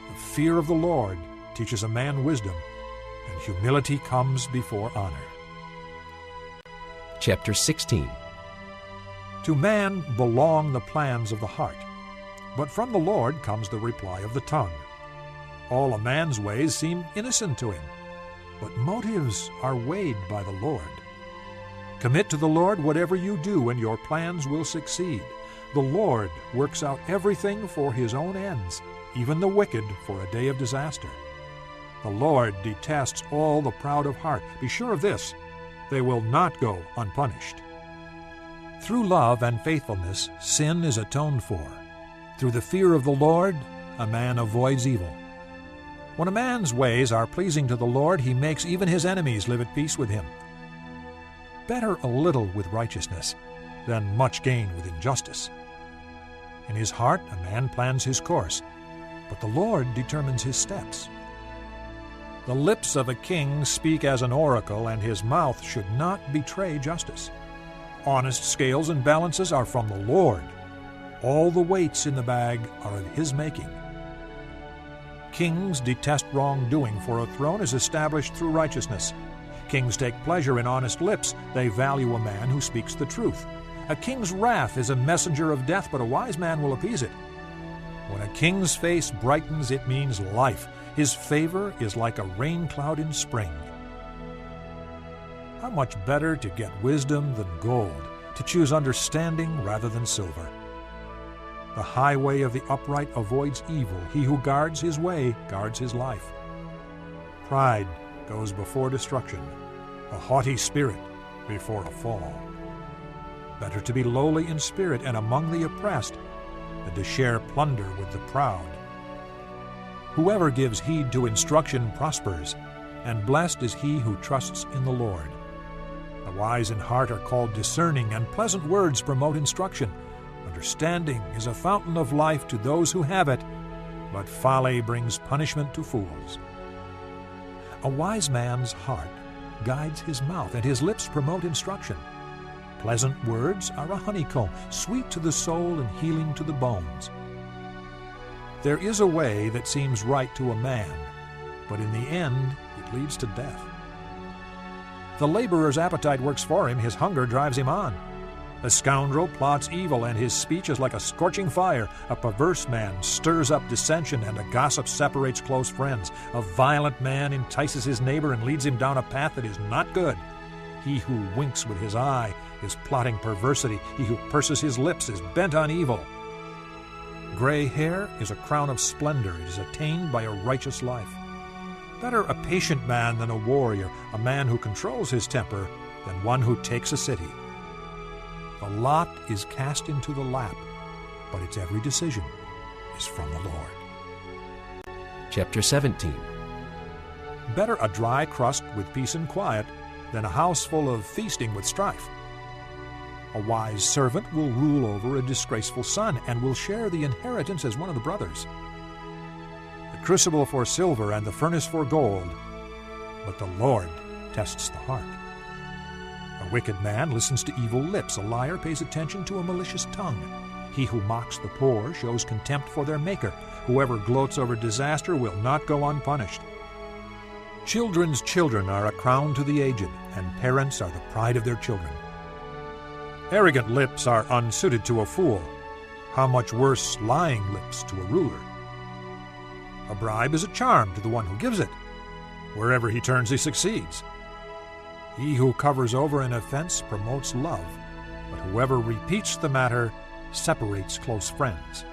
Speaker 3: The fear of the Lord teaches a man wisdom, and humility comes before honor.
Speaker 2: Chapter 16.
Speaker 3: To man belong the plans of the heart, but from the Lord comes the reply of the tongue. All a man's ways seem innocent to him, but motives are weighed by the Lord. Commit to the Lord whatever you do, and your plans will succeed. The Lord works out everything for his own ends, even the wicked for a day of disaster. The Lord detests all the proud of heart. Be sure of this, they will not go unpunished. Through love and faithfulness, sin is atoned for. Through the fear of the Lord, a man avoids evil. When a man's ways are pleasing to the Lord, he makes even his enemies live at peace with him. Better a little with righteousness than much gain with injustice. In his heart a man plans his course, but the Lord determines his steps. The lips of a king speak as an oracle, and his mouth should not betray justice. Honest scales and balances are from the Lord. All the weights in the bag are of his making. Kings detest wrongdoing, for a throne is established through righteousness. Kings take pleasure in honest lips. They value a man who speaks the truth. A king's wrath is a messenger of death, but a wise man will appease it. When a king's face brightens, it means life. His favor is like a rain cloud in spring. How much better to get wisdom than gold, to choose understanding rather than silver. The highway of the upright avoids evil. He who guards his way guards his life. Pride goes before destruction, a haughty spirit before a fall. Better to be lowly in spirit and among the oppressed than to share plunder with the proud. Whoever gives heed to instruction prospers, and blessed is he who trusts in the Lord. The wise in heart are called discerning, and pleasant words promote instruction. Understanding is a fountain of life to those who have it, but folly brings punishment to fools. A wise man's heart guides his mouth, and his lips promote instruction. Pleasant words are a honeycomb, sweet to the soul and healing to the bones. There is a way that seems right to a man, but in the end it leads to death. The laborer's appetite works for him, his hunger drives him on. A scoundrel plots evil, and his speech is like a scorching fire. A perverse man stirs up dissension, and a gossip separates close friends. A violent man entices his neighbor and leads him down a path that is not good. He who winks with his eye is plotting perversity. He who purses his lips is bent on evil. Gray hair is a crown of splendor. It is attained by a righteous life. Better a patient man than a warrior, a man who controls his temper than one who takes a city. The lot is cast into the lap, but its every decision is from the Lord.
Speaker 2: Chapter 17.
Speaker 3: Better a dry crust with peace and quiet than a house full of feasting with strife. A wise servant will rule over a disgraceful son and will share the inheritance as one of the brothers. The crucible for silver and the furnace for gold, but the Lord tests the heart. A wicked man listens to evil lips. A liar pays attention to a malicious tongue. He who mocks the poor shows contempt for their Maker. Whoever gloats over disaster will not go unpunished. Children's children are a crown to the aged, and parents are the pride of their children. Arrogant lips are unsuited to a fool. How much worse lying lips to a ruler? A bribe is a charm to the one who gives it. Wherever he turns, he succeeds. He who covers over an offense promotes love, but whoever repeats the matter separates close friends.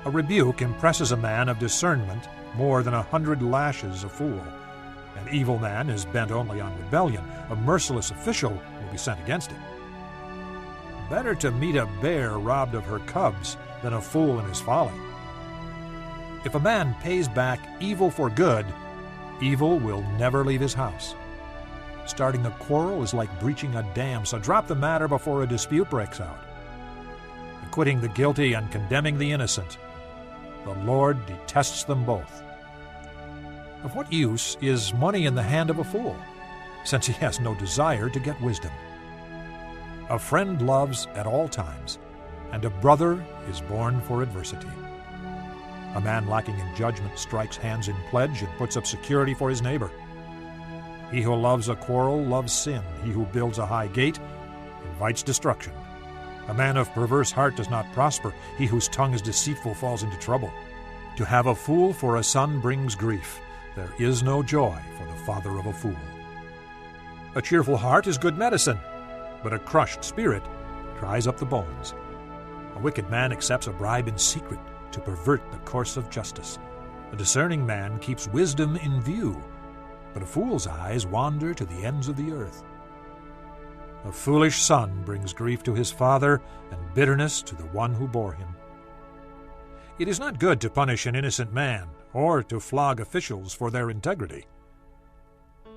Speaker 3: A rebuke impresses a man of discernment more than 100 lashes a fool. An evil man is bent only on rebellion. A merciless official will be sent against him. Better to meet a bear robbed of her cubs than a fool in his folly. If a man pays back evil for good, evil will never leave his house. Starting a quarrel is like breaching a dam, so drop the matter before a dispute breaks out. Acquitting the guilty and condemning the innocent, the Lord detests them both. Of what use is money in the hand of a fool, since he has no desire to get wisdom? A friend loves at all times, and a brother is born for adversity. A man lacking in judgment strikes hands in pledge and puts up security for his neighbor. He who loves a quarrel loves sin. He who builds a high gate invites destruction. A man of perverse heart does not prosper. He whose tongue is deceitful falls into trouble. To have a fool for a son brings grief. There is no joy for the father of a fool. A cheerful heart is good medicine, but a crushed spirit dries up the bones. A wicked man accepts a bribe in secret to pervert the course of justice. A discerning man keeps wisdom in view, but a fool's eyes wander to the ends of the earth. A foolish son brings grief to his father and bitterness to the one who bore him. It is not good to punish an innocent man or to flog officials for their integrity.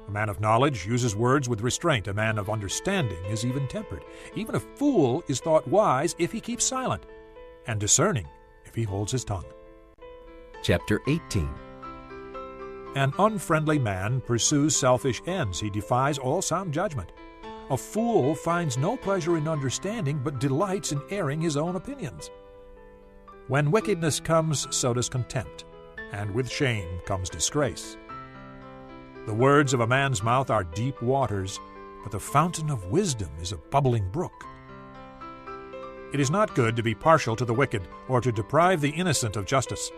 Speaker 3: A man of knowledge uses words with restraint. A man of understanding is even-tempered. Even a fool is thought wise if he keeps silent, and discerning if he holds his tongue.
Speaker 2: Chapter 18.
Speaker 3: An unfriendly man pursues selfish ends. He defies all sound judgment. A fool finds no pleasure in understanding, but delights in airing his own opinions. When wickedness comes, so does contempt, and with shame comes disgrace. The words of a man's mouth are deep waters, but the fountain of wisdom is a bubbling brook. It is not good to be partial to the wicked, or to deprive the innocent of justice.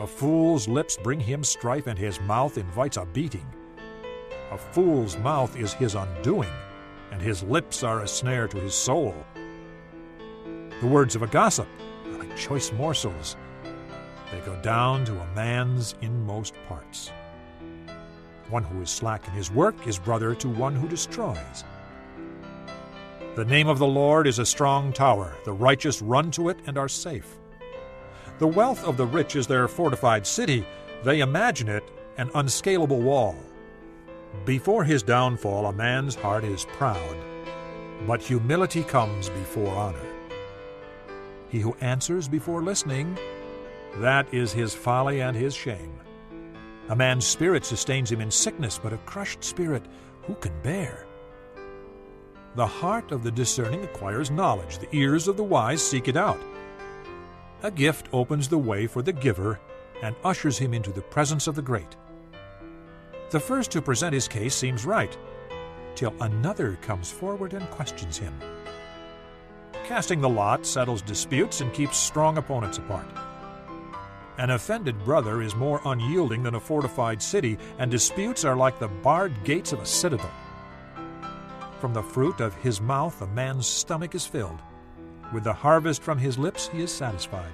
Speaker 3: A fool's lips bring him strife, and his mouth invites a beating. A fool's mouth is his undoing, and his lips are a snare to his soul. The words of a gossip are like choice morsels. They go down to a man's inmost parts. One who is slack in his work is brother to one who destroys. The name of the Lord is a strong tower. The righteous run to it and are safe. The wealth of the rich is their fortified city. They imagine it an unscalable wall. Before his downfall, a man's heart is proud, but humility comes before honor. He who answers before listening, that is his folly and his shame. A man's spirit sustains him in sickness, but a crushed spirit who can bear? The heart of the discerning acquires knowledge. The ears of the wise seek it out. A gift opens the way for the giver and ushers him into the presence of the great. The first to present his case seems right, till another comes forward and questions him. Casting the lot settles disputes and keeps strong opponents apart. An offended brother is more unyielding than a fortified city, and disputes are like the barred gates of a citadel. From the fruit of his mouth a man's stomach is filled. With the harvest from his lips he is satisfied.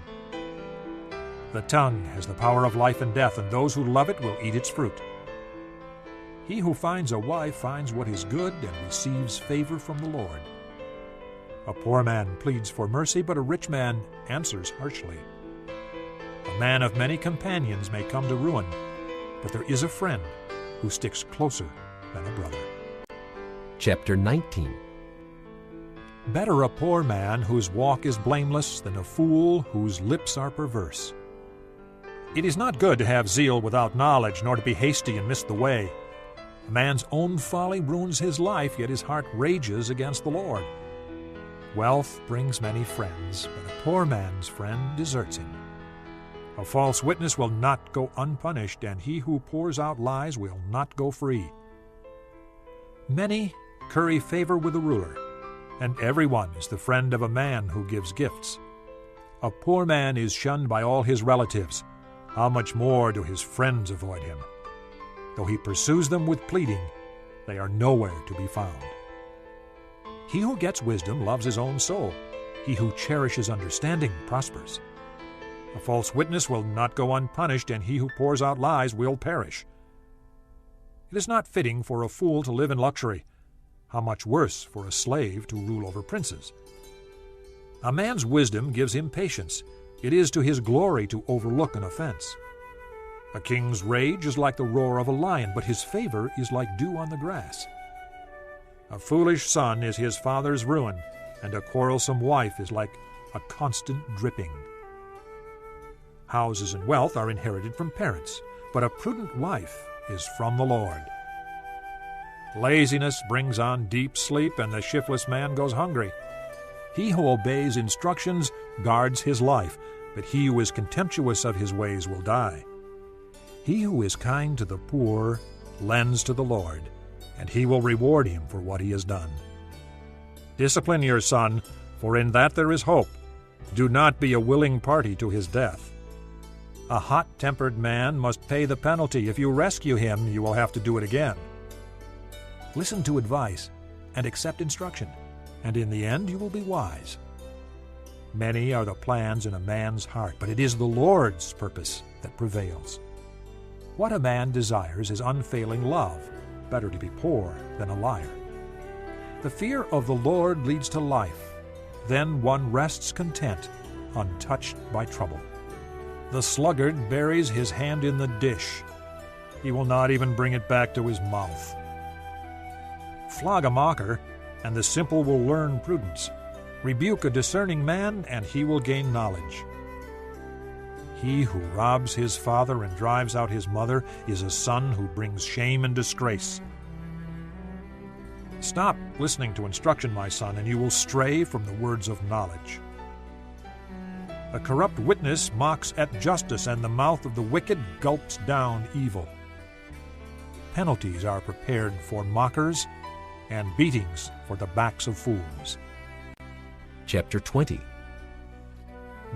Speaker 3: The tongue has the power of life and death, and those who love it will eat its fruit. He who finds a wife finds what is good and receives favor from the Lord. A poor man pleads for mercy, but a rich man answers harshly. A man of many companions may come to ruin, but there is a friend who sticks closer than a brother.
Speaker 2: Chapter 19.
Speaker 3: Better a poor man whose walk is blameless than a fool whose lips are perverse. It is not good to have zeal without knowledge, nor to be hasty and miss the way. A man's own folly ruins his life, yet his heart rages against the Lord. Wealth brings many friends, but a poor man's friend deserts him. A false witness will not go unpunished, and he who pours out lies will not go free. Many curry favor with the ruler, and everyone is the friend of a man who gives gifts. A poor man is shunned by all his relatives. How much more do his friends avoid him? Though he pursues them with pleading, they are nowhere to be found. He who gets wisdom loves his own soul. He who cherishes understanding prospers. A false witness will not go unpunished, and he who pours out lies will perish. It is not fitting for a fool to live in luxury. How much worse for a slave to rule over princes? A man's wisdom gives him patience. It is to his glory to overlook an offense. A king's rage is like the roar of a lion, but his favor is like dew on the grass. A foolish son is his father's ruin, and a quarrelsome wife is like a constant dripping. Houses and wealth are inherited from parents, but a prudent wife is from the Lord. Laziness brings on deep sleep, and the shiftless man goes hungry. He who obeys instructions guards his life, but he who is contemptuous of his ways will die. He who is kind to the poor lends to the Lord, and he will reward him for what he has done. Discipline your son, for in that there is hope. Do not be a willing party to his death. A hot-tempered man must pay the penalty. If you rescue him, you will have to do it again. Listen to advice and accept instruction, and in the end you will be wise. Many are the plans in a man's heart, but it is the Lord's purpose that prevails. What a man desires is unfailing love. Better to be poor than a liar. The fear of the Lord leads to life. Then one rests content, untouched by trouble. The sluggard buries his hand in the dish. He will not even bring it back to his mouth. Flog a mocker, and the simple will learn prudence. Rebuke a discerning man, and he will gain knowledge. He who robs his father and drives out his mother is a son who brings shame and disgrace. Stop listening to instruction, my son, and you will stray from the words of knowledge. A corrupt witness mocks at justice, and the mouth of the wicked gulps down evil. Penalties are prepared for mockers, and beatings for the backs of fools.
Speaker 2: Chapter 20.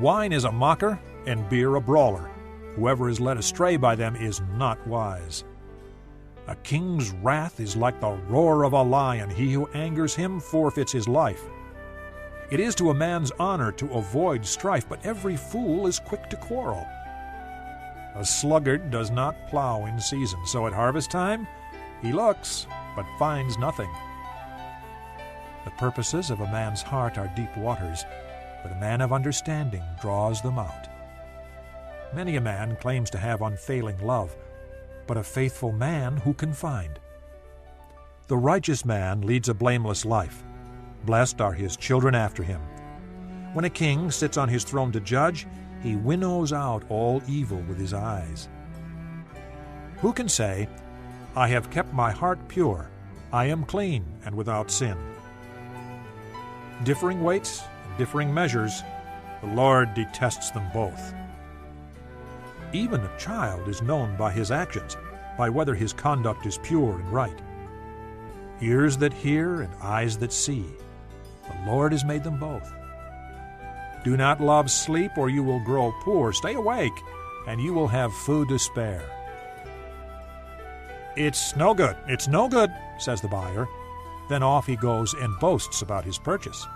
Speaker 3: Wine is a mocker, and beer a brawler. Whoever is led astray by them is not wise. A king's wrath is like the roar of a lion. He who angers him forfeits his life. It is to a man's honor to avoid strife, but every fool is quick to quarrel. A sluggard does not plow in season, so at harvest time he looks, but finds nothing. The purposes of a man's heart are deep waters, but a man of understanding draws them out. Many a man claims to have unfailing love, but a faithful man who can find? The righteous man leads a blameless life. Blessed are his children after him. When a king sits on his throne to judge, he winnows out all evil with his eyes. Who can say, I have kept my heart pure, I am clean and without sin? Differing weights and differing measures, the Lord detests them both. Even a child is known by his actions, by whether his conduct is pure and right. Ears that hear and eyes that see, the Lord has made them both. Do not love sleep, or you will grow poor. Stay awake, and you will have food to spare. It's no good, says the buyer. Then off he goes and boasts about his purchase.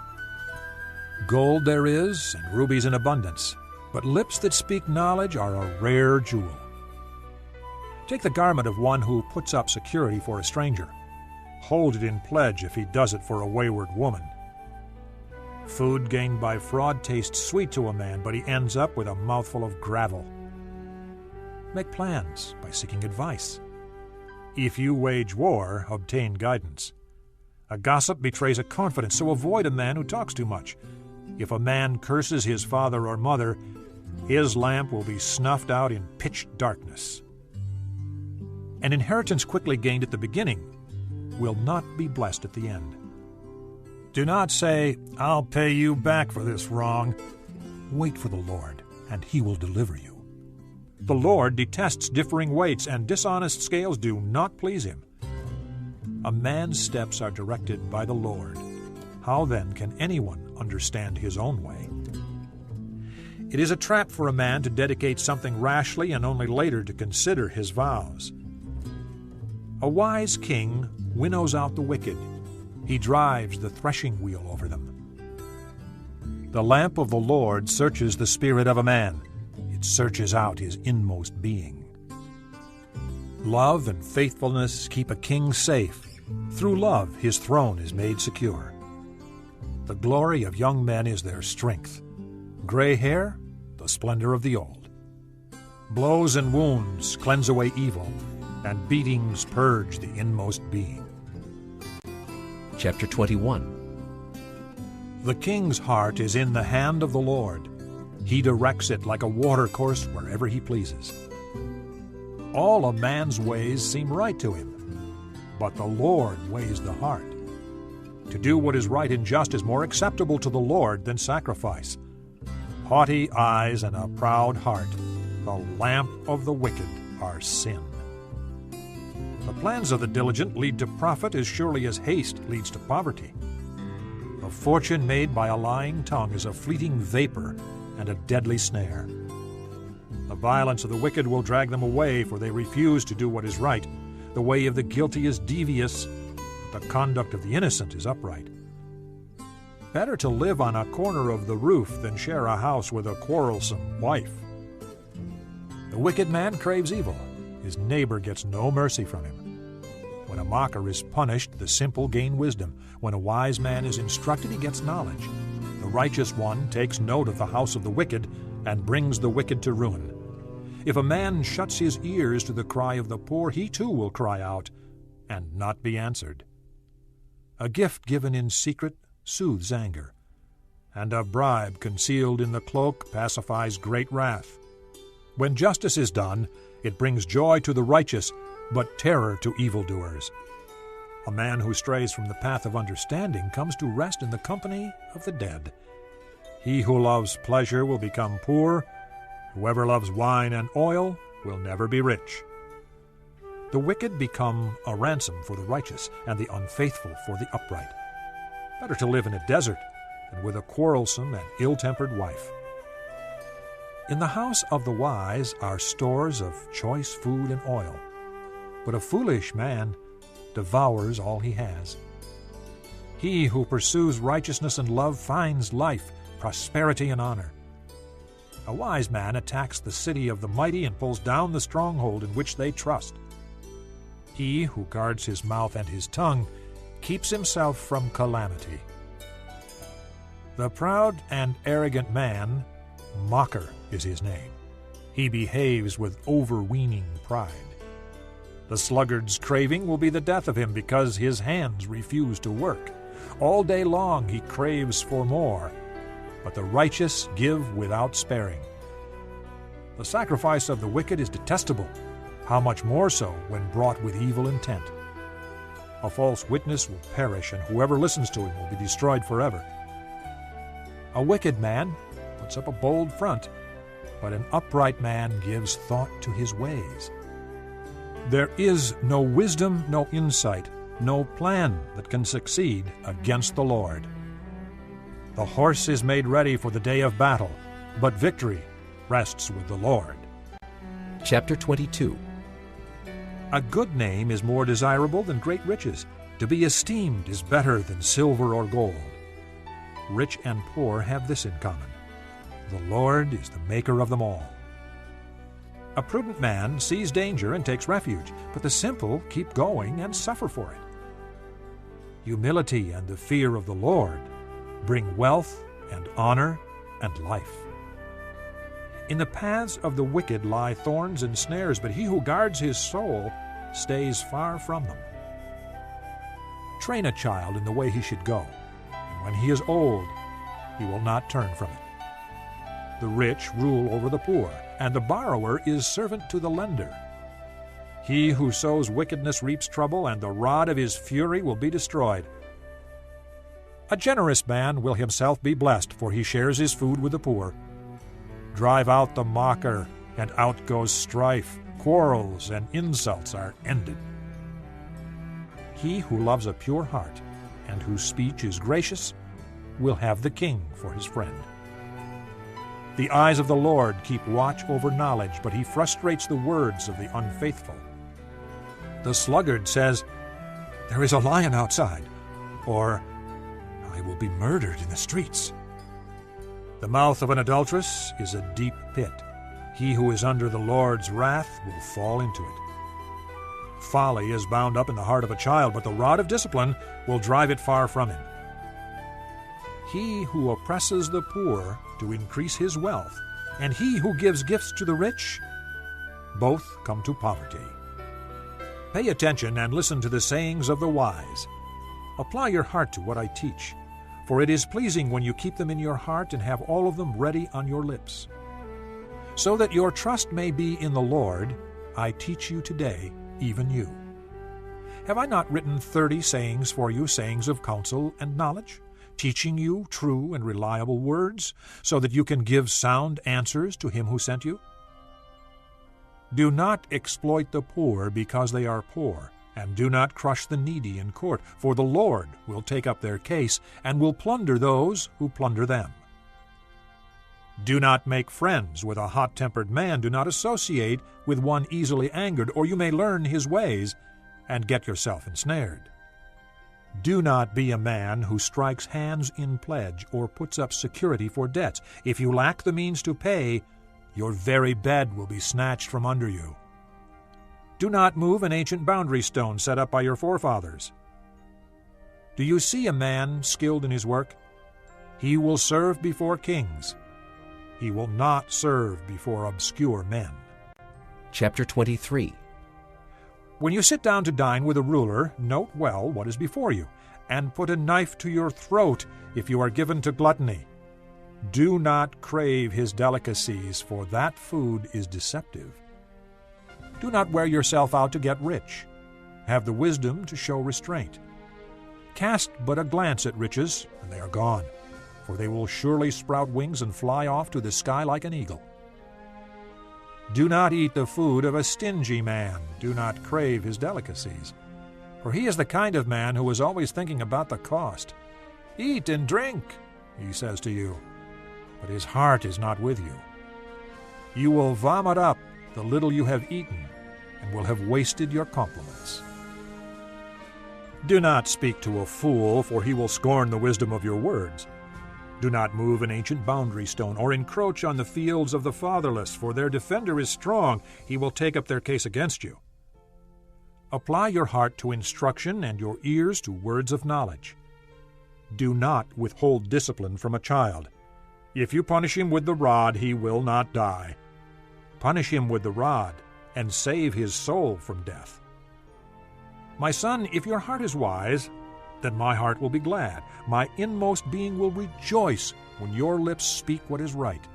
Speaker 3: Gold there is, and rubies in abundance, but lips that speak knowledge are a rare jewel. Take the garment of one who puts up security for a stranger. Hold it in pledge if he does it for a wayward woman. Food gained by fraud tastes sweet to a man, but he ends up with a mouthful of gravel. Make plans by seeking advice. If you wage war, obtain guidance. A gossip betrays a confidence, so avoid a man who talks too much. If a man curses his father or mother, his lamp will be snuffed out in pitch darkness. An inheritance quickly gained at the beginning will not be blessed at the end. Do not say, "I'll pay you back for this wrong." Wait for the Lord, and he will deliver you. The Lord detests differing weights, and dishonest scales do not please him. A man's steps are directed by the Lord. How then can anyone understand his own way? It is a trap for a man to dedicate something rashly and only later to consider his vows. A wise king winnows out the wicked. He drives the threshing wheel over them. The lamp of the Lord searches the spirit of a man. It searches out his inmost being. Love and faithfulness keep a king safe. Through love his throne is made secure. The glory of young men is their strength. Gray hair, the splendor of the old. Blows and wounds cleanse away evil, and beatings purge the inmost being.
Speaker 2: Chapter 21.
Speaker 3: The king's heart is in the hand of the Lord. He directs it like a watercourse wherever he pleases. All a man's ways seem right to him, but the Lord weighs the heart. To do what is right and just is more acceptable to the Lord than sacrifice. Haughty eyes and a proud heart, the lamp of the wicked, are sin. The plans of the diligent lead to profit as surely as haste leads to poverty. A fortune made by a lying tongue is a fleeting vapor and a deadly snare. The violence of the wicked will drag them away, for they refuse to do what is right. The way of the guilty is devious, but the conduct of the innocent is upright. Better to live on a corner of the roof than share a house with a quarrelsome wife. The wicked man craves evil. His neighbor gets no mercy from him. When a mocker is punished, the simple gain wisdom. When a wise man is instructed, he gets knowledge. The righteous one takes note of the house of the wicked and brings the wicked to ruin. If a man shuts his ears to the cry of the poor, he too will cry out and not be answered. A gift given in secret soothes anger, and a bribe concealed in the cloak pacifies great wrath. When justice is done, it brings joy to the righteous, but terror to evildoers. A man who strays from the path of understanding comes to rest in the company of the dead. He who loves pleasure will become poor. Whoever loves wine and oil will never be rich. The wicked become a ransom for the righteous, and the unfaithful for the upright. Better to live in a desert than with a quarrelsome and ill-tempered wife. In the house of the wise are stores of choice food and oil, but a foolish man devours all he has. He who pursues righteousness and love finds life, prosperity, and honor. A wise man attacks the city of the mighty and pulls down the stronghold in which they trust. He who guards his mouth and his tongue keeps himself from calamity. The proud and arrogant man, mocker is his name. He behaves with overweening pride. The sluggard's craving will be the death of him because his hands refuse to work. All day long he craves for more, but the righteous give without sparing. The sacrifice of the wicked is detestable, how much more so when brought with evil intent. A false witness will perish, and whoever listens to him will be destroyed forever. A wicked man puts up a bold front, but an upright man gives thought to his ways. There is no wisdom, no insight, no plan that can succeed against the Lord. The horse is made ready for the day of battle, but victory rests with the Lord.
Speaker 2: Chapter 22.
Speaker 3: A good name is more desirable than great riches. To be esteemed is better than silver or gold. Rich and poor have this in common: the Lord is the maker of them all. A prudent man sees danger and takes refuge, but the simple keep going and suffer for it. Humility and the fear of the Lord bring wealth and honor and life. In the paths of the wicked lie thorns and snares, but he who guards his soul stays far from them. Train a child in the way he should go, and when he is old, he will not turn from it. The rich rule over the poor, and the borrower is servant to the lender. He who sows wickedness reaps trouble, and the rod of his fury will be destroyed. A generous man will himself be blessed, for he shares his food with the poor. Drive out the mocker, and out goes strife. Quarrels and insults are ended. He who loves a pure heart, and whose speech is gracious, will have the king for his friend. The eyes of the Lord keep watch over knowledge, but he frustrates the words of the unfaithful. The sluggard says, "There is a lion outside," or "I will be murdered in the streets." The mouth of an adulteress is a deep pit. He who is under the Lord's wrath will fall into it. Folly is bound up in the heart of a child, but the rod of discipline will drive it far from him. He who oppresses the poor to increase his wealth, and he who gives gifts to the rich, both come to poverty. Pay attention and listen to the sayings of the wise. Apply your heart to what I teach, for it is pleasing when you keep them in your heart and have all of them ready on your lips. So that your trust may be in the Lord, I teach you today, even you. Have I not written 30 sayings for you, sayings of counsel and knowledge, teaching you true and reliable words, so that you can give sound answers to him who sent you? Do not exploit the poor because they are poor, and do not crush the needy in court, for the Lord will take up their case and will plunder those who plunder them. Do not make friends with a hot-tempered man. Do not associate with one easily angered, or you may learn his ways and get yourself ensnared. Do not be a man who strikes hands in pledge or puts up security for debts. If you lack the means to pay, your very bed will be snatched from under you. Do not move an ancient boundary stone set up by your forefathers. Do you see a man skilled in his work? He will serve before kings. He will not serve before obscure men.
Speaker 2: Chapter 23.
Speaker 3: When you sit down to dine with a ruler, note well what is before you, and put a knife to your throat if you are given to gluttony. Do not crave his delicacies, for that food is deceptive. Do not wear yourself out to get rich. Have the wisdom to show restraint. Cast but a glance at riches, and they are gone, for they will surely sprout wings and fly off to the sky like an eagle. Do not eat the food of a stingy man. Do not crave his delicacies, for he is the kind of man who is always thinking about the cost. Eat and drink, he says to you, but his heart is not with you. You will vomit up the little you have eaten, and will have wasted your compliments. Do not speak to a fool, for he will scorn the wisdom of your words. Do not move an ancient boundary stone, or encroach on the fields of the fatherless, for their defender is strong. He will take up their case against you. Apply your heart to instruction and your ears to words of knowledge. Do not withhold discipline from a child. If you punish him with the rod, he will not die. Punish him with the rod, and save his soul from death. My son, if your heart is wise, then my heart will be glad. My inmost being will rejoice when your lips speak what is right.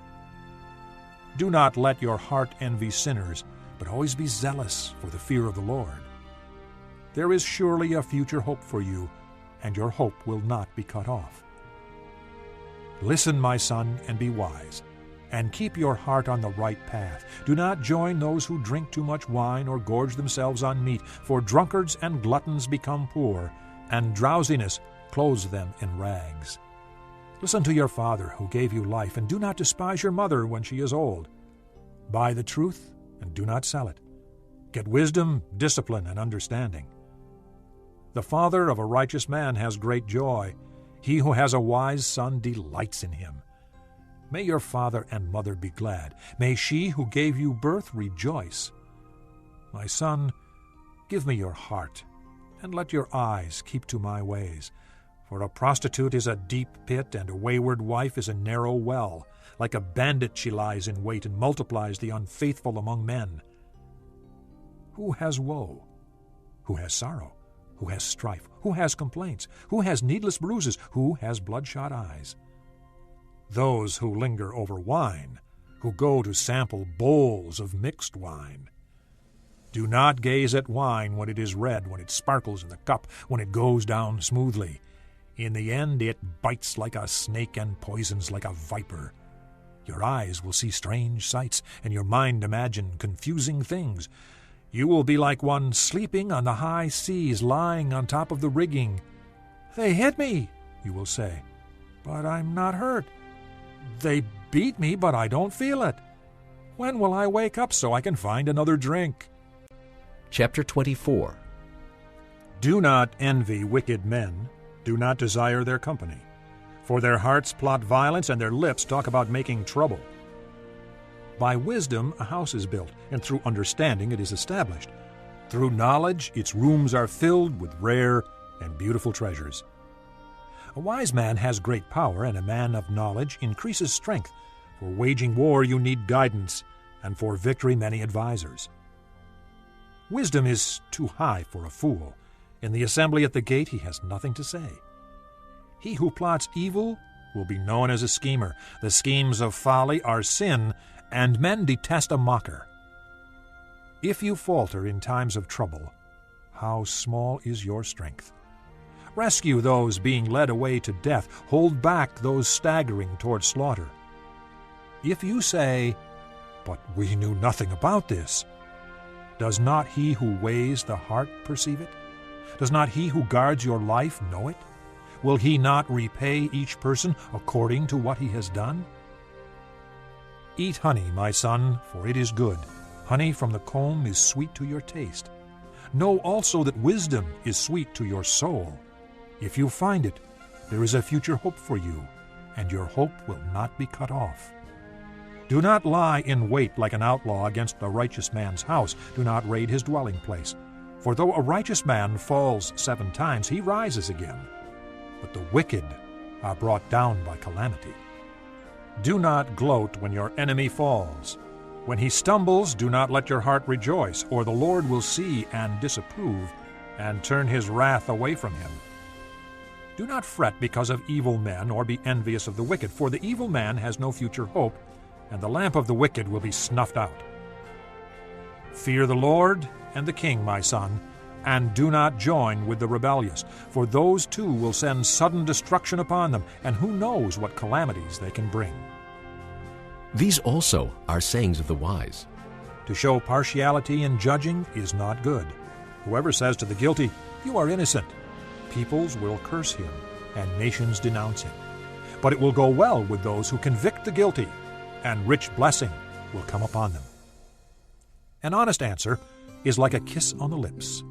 Speaker 3: Do not let your heart envy sinners, but always be zealous for the fear of the Lord. There is surely a future hope for you, and your hope will not be cut off. Listen, my son, and be wise, and keep your heart on the right path. Do not join those who drink too much wine or gorge themselves on meat, for drunkards and gluttons become poor, and drowsiness clothes them in rags. Listen to your father who gave you life, and do not despise your mother when she is old. Buy the truth and do not sell it. Get wisdom, discipline, and understanding. The father of a righteous man has great joy. He who has a wise son delights in him. May your father and mother be glad. May she who gave you birth rejoice. My son, give me your heart, and let your eyes keep to my ways. For a prostitute is a deep pit, and a wayward wife is a narrow well. Like a bandit she lies in wait, and multiplies the unfaithful among men. Who has woe? Who has sorrow? Who has strife? Who has complaints? Who has needless bruises? Who has bloodshot eyes? Those who linger over wine, who go to sample bowls of mixed wine. Do not gaze at wine when it is red, when it sparkles in the cup, when it goes down smoothly. In the end it bites like a snake and poisons like a viper. Your eyes will see strange sights, and your mind imagine confusing things. You will be like one sleeping on the high seas, lying on top of the rigging. They hit me, you will say, but I'm not hurt. They beat me, but I don't feel it. When will I wake up so I can find another drink?
Speaker 2: Chapter 24.
Speaker 3: Do not envy wicked men. Do not desire their company. For their hearts plot violence, and their lips talk about making trouble. By wisdom a house is built, and through understanding it is established. Through knowledge its rooms are filled with rare and beautiful treasures. A wise man has great power, and a man of knowledge increases strength. For waging war you need guidance, and for victory many advisers. Wisdom is too high for a fool. In the assembly at the gate he has nothing to say. He who plots evil will be known as a schemer. The schemes of folly are sin, and men detest a mocker. If you falter in times of trouble, how small is your strength? Rescue those being led away to death. Hold back those staggering toward slaughter. If you say, "But we knew nothing about this," does not he who weighs the heart perceive it? Does not he who guards your life know it? Will he not repay each person according to what he has done? Eat honey, my son, for it is good. Honey from the comb is sweet to your taste. Know also that wisdom is sweet to your soul. If you find it, there is a future hope for you, and your hope will not be cut off. Do not lie in wait like an outlaw against a righteous man's house. Do not raid his dwelling place. For though a righteous man falls 7 times, he rises again. But the wicked are brought down by calamity. Do not gloat when your enemy falls. When he stumbles, do not let your heart rejoice, or the Lord will see and disapprove, and turn his wrath away from him. Do not fret because of evil men, or be envious of the wicked, for the evil man has no future hope, and the lamp of the wicked will be snuffed out. Fear the Lord and the king, my son, and do not join with the rebellious, for those too will send sudden destruction upon them, and who knows what calamities they can bring.
Speaker 2: These also are sayings of the wise.
Speaker 3: To show partiality in judging is not good. Whoever says to the guilty, "You are innocent," peoples will curse him, and nations denounce him. But it will go well with those who convict the guilty, and rich blessing will come upon them. An honest answer is like a kiss on the lips.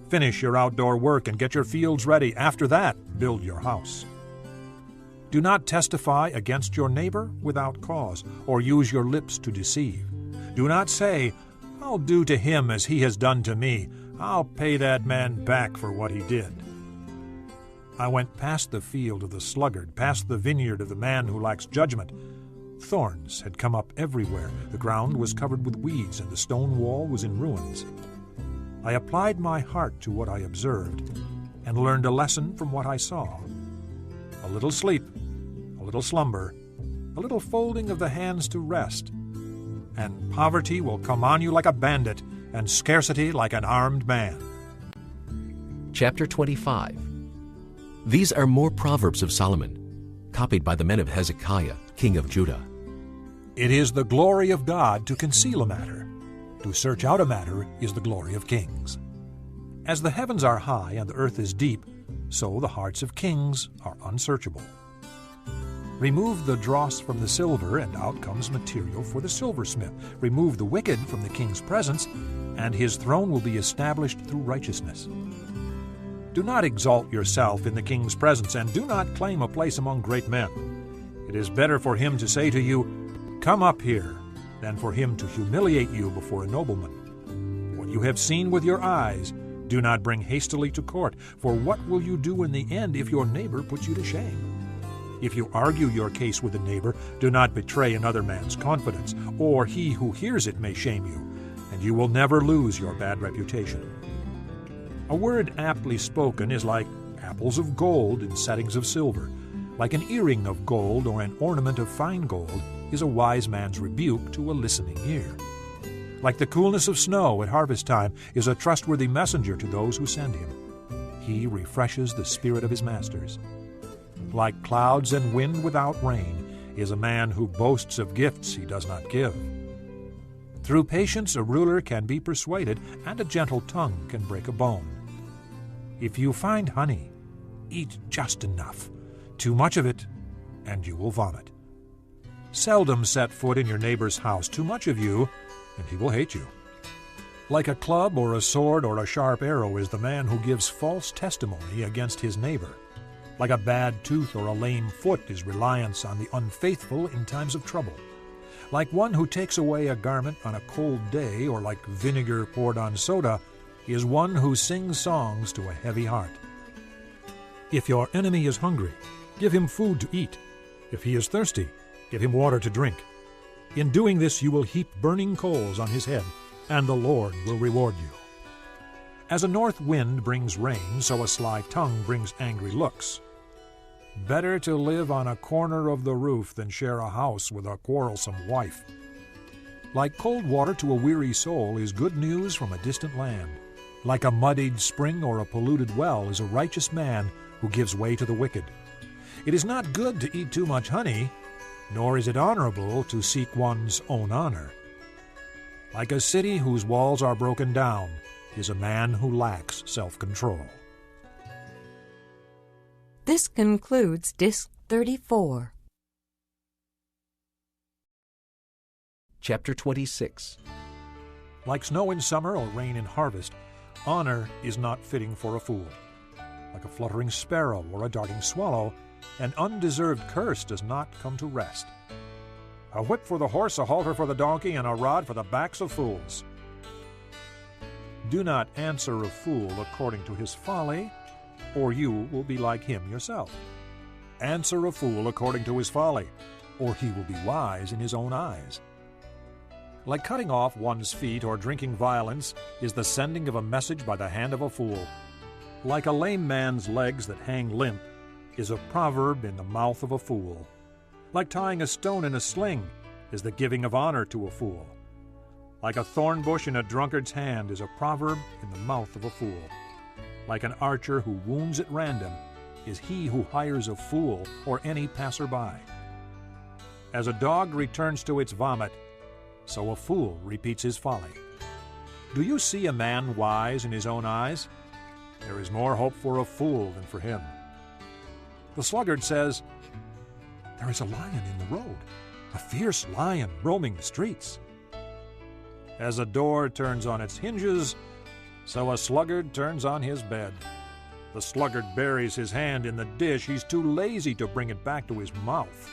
Speaker 3: Finish your outdoor work and get your fields ready. After that, build your house. Do not testify against your neighbor without cause, or use your lips to deceive. Do not say, "I'll do to him as he has done to me. I'll pay that man back for what he did." I went past the field of the sluggard, past the vineyard of the man who lacks judgment. Thorns had come up everywhere. The ground was covered with weeds, and the stone wall was in ruins. I applied my heart to what I observed, and learned a lesson from what I saw. A little sleep, a little slumber, a little folding of the hands to rest, and poverty will come on you like a bandit, and scarcity like an armed man.
Speaker 2: Chapter 25. These are more Proverbs of Solomon, copied by the men of Hezekiah, king of Judah.
Speaker 3: It is the glory of God to conceal a matter. To search out a matter is the glory of kings. As the heavens are high and the earth is deep, so the hearts of kings are unsearchable. Remove the dross from the silver, and out comes material for the silversmith. Remove the wicked from the king's presence, and his throne will be established through righteousness. Do not exalt yourself in the king's presence, and do not claim a place among great men. It is better for him to say to you, "Come up here," than for him to humiliate you before a nobleman. What you have seen with your eyes, do not bring hastily to court, for what will you do in the end if your neighbor puts you to shame? If you argue your case with a neighbor, do not betray another man's confidence, or he who hears it may shame you, and you will never lose your bad reputation. A word aptly spoken is like apples of gold in settings of silver. Like an earring of gold or an ornament of fine gold is a wise man's rebuke to a listening ear. Like the coolness of snow at harvest time is a trustworthy messenger to those who send him. He refreshes the spirit of his masters. Like clouds and wind without rain is a man who boasts of gifts he does not give. Through patience a ruler can be persuaded, and a gentle tongue can break a bone. If you find honey, eat just enough. Too much of it, and you will vomit. Seldom set foot in your neighbor's house. Too much of you, and he will hate you. Like a club or a sword or a sharp arrow is the man who gives false testimony against his neighbor. Like a bad tooth or a lame foot is reliance on the unfaithful in times of trouble. Like one who takes away a garment on a cold day, or like vinegar poured on soda, is one who sings songs to a heavy heart. If your enemy is hungry, give him food to eat. If he is thirsty, give him water to drink. In doing this you will heap burning coals on his head, and the Lord will reward you. As a north wind brings rain, so a sly tongue brings angry looks. Better to live on a corner of the roof than share a house with a quarrelsome wife. Like cold water to a weary soul is good news from a distant land. Like a muddied spring or a polluted well is a righteous man who gives way to the wicked. It is not good to eat too much honey, nor is it honorable to seek one's own honor. Like a city whose walls are broken down is a man who lacks self-control.
Speaker 1: This concludes Disc 34.
Speaker 2: Chapter 26.
Speaker 3: Like snow in summer or rain in harvest, honor is not fitting for a fool. Like a fluttering sparrow or a darting swallow, an undeserved curse does not come to rest. A whip for the horse, a halter for the donkey, and a rod for the backs of fools. Do not answer a fool according to his folly, or you will be like him yourself. Answer a fool according to his folly, or he will be wise in his own eyes. Like cutting off one's feet or drinking violence is the sending of a message by the hand of a fool. Like a lame man's legs that hang limp is a proverb in the mouth of a fool. Like tying a stone in a sling is the giving of honor to a fool. Like a thorn bush in a drunkard's hand is a proverb in the mouth of a fool. Like an archer who wounds at random is he who hires a fool or any passerby. As a dog returns to its vomit, so a fool repeats his folly. Do you see a man wise in his own eyes? There is more hope for a fool than for him. The sluggard says, "There is a lion in the road, a fierce lion roaming the streets." As a door turns on its hinges, so a sluggard turns on his bed. The sluggard buries his hand in the dish. He's too lazy to bring it back to his mouth.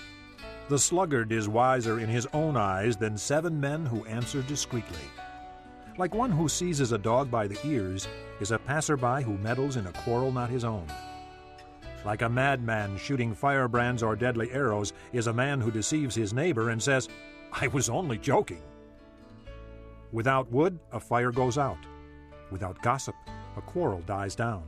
Speaker 3: The sluggard is wiser in his own eyes than 7 men who answer discreetly. Like one who seizes a dog by the ears is a passerby who meddles in a quarrel not his own. Like a madman shooting firebrands or deadly arrows is a man who deceives his neighbor and says, "I was only joking." Without wood, a fire goes out. Without gossip, a quarrel dies down.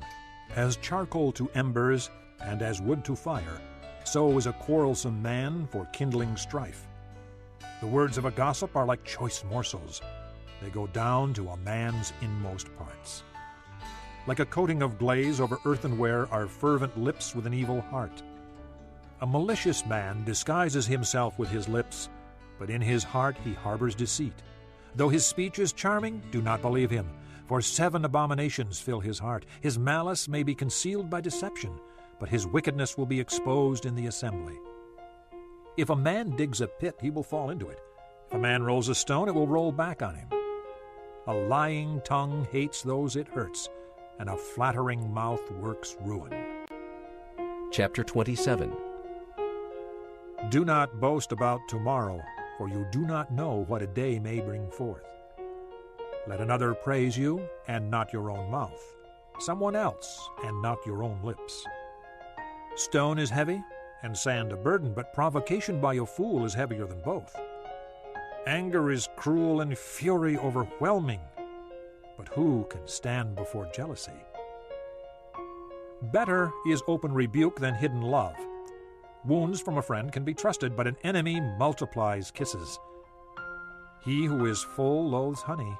Speaker 3: As charcoal to embers and as wood to fire, so is a quarrelsome man for kindling strife. The words of a gossip are like choice morsels. They go down to a man's inmost parts. Like a coating of glaze over earthenware are fervent lips with an evil heart. A malicious man disguises himself with his lips, but in his heart he harbors deceit. Though his speech is charming, do not believe him, for 7 abominations fill his heart. His malice may be concealed by deception, but his wickedness will be exposed in the assembly. If a man digs a pit, he will fall into it. If a man rolls a stone, it will roll back on him. A lying tongue hates those it hurts, and a flattering mouth works ruin.
Speaker 2: Chapter 27.
Speaker 3: Do not boast about tomorrow, for you do not know what a day may bring forth. Let another praise you, and not your own mouth, someone else, and not your own lips. Stone is heavy, and sand a burden, but provocation by a fool is heavier than both. Anger is cruel and fury overwhelming, but who can stand before jealousy? Better is open rebuke than hidden love. Wounds from a friend can be trusted, but an enemy multiplies kisses. He who is full loathes honey,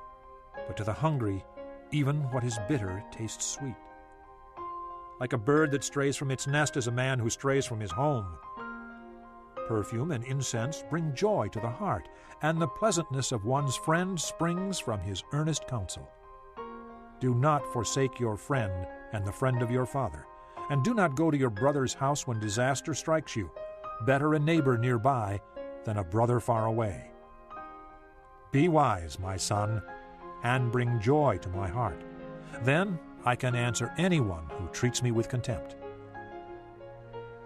Speaker 3: but to the hungry, even what is bitter tastes sweet. Like a bird that strays from its nest is a man who strays from his home. Perfume and incense bring joy to the heart, and the pleasantness of one's friend springs from his earnest counsel. Do not forsake your friend and the friend of your father, and do not go to your brother's house when disaster strikes you. Better a neighbor nearby than a brother far away. Be wise, my son, and bring joy to my heart. Then I can answer anyone who treats me with contempt.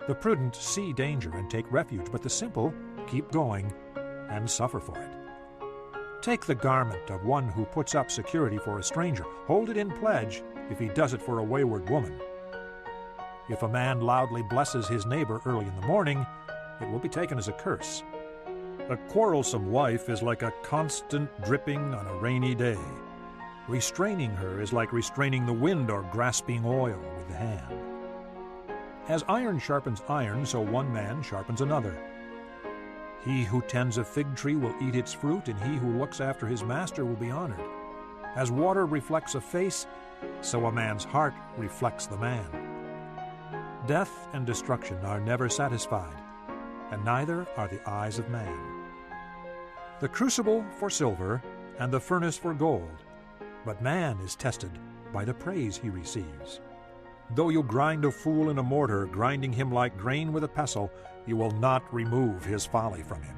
Speaker 3: The prudent see danger and take refuge, but the simple keep going and suffer for it. Take the garment of one who puts up security for a stranger. Hold it in pledge if he does it for a wayward woman. If a man loudly blesses his neighbor early in the morning, it will be taken as a curse. A quarrelsome wife is like a constant dripping on a rainy day. Restraining her is like restraining the wind or grasping oil with the hand. As iron sharpens iron, so one man sharpens another. He who tends a fig tree will eat its fruit, and he who looks after his master will be honored. As water reflects a face, so a man's heart reflects the man. Death and destruction are never satisfied, and neither are the eyes of man. The crucible for silver, and the furnace for gold, but man is tested by the praise he receives. Though you grind a fool in a mortar, grinding him like grain with a pestle, you will not remove his folly from him.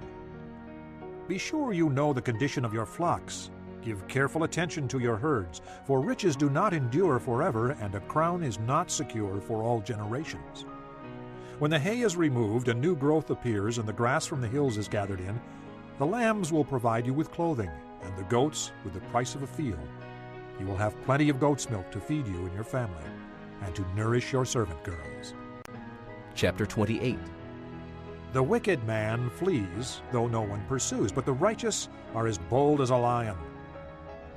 Speaker 3: Be sure you know the condition of your flocks. Give careful attention to your herds, for riches do not endure forever, and a crown is not secure for all generations. When the hay is removed and new growth appears, and the grass from the hills is gathered in, the lambs will provide you with clothing, and the goats with the price of a field. You will have plenty of goat's milk to feed you and your family, and to nourish your servant girls.
Speaker 2: Chapter 28.
Speaker 3: The wicked man flees, though no one pursues, but the righteous are as bold as a lion.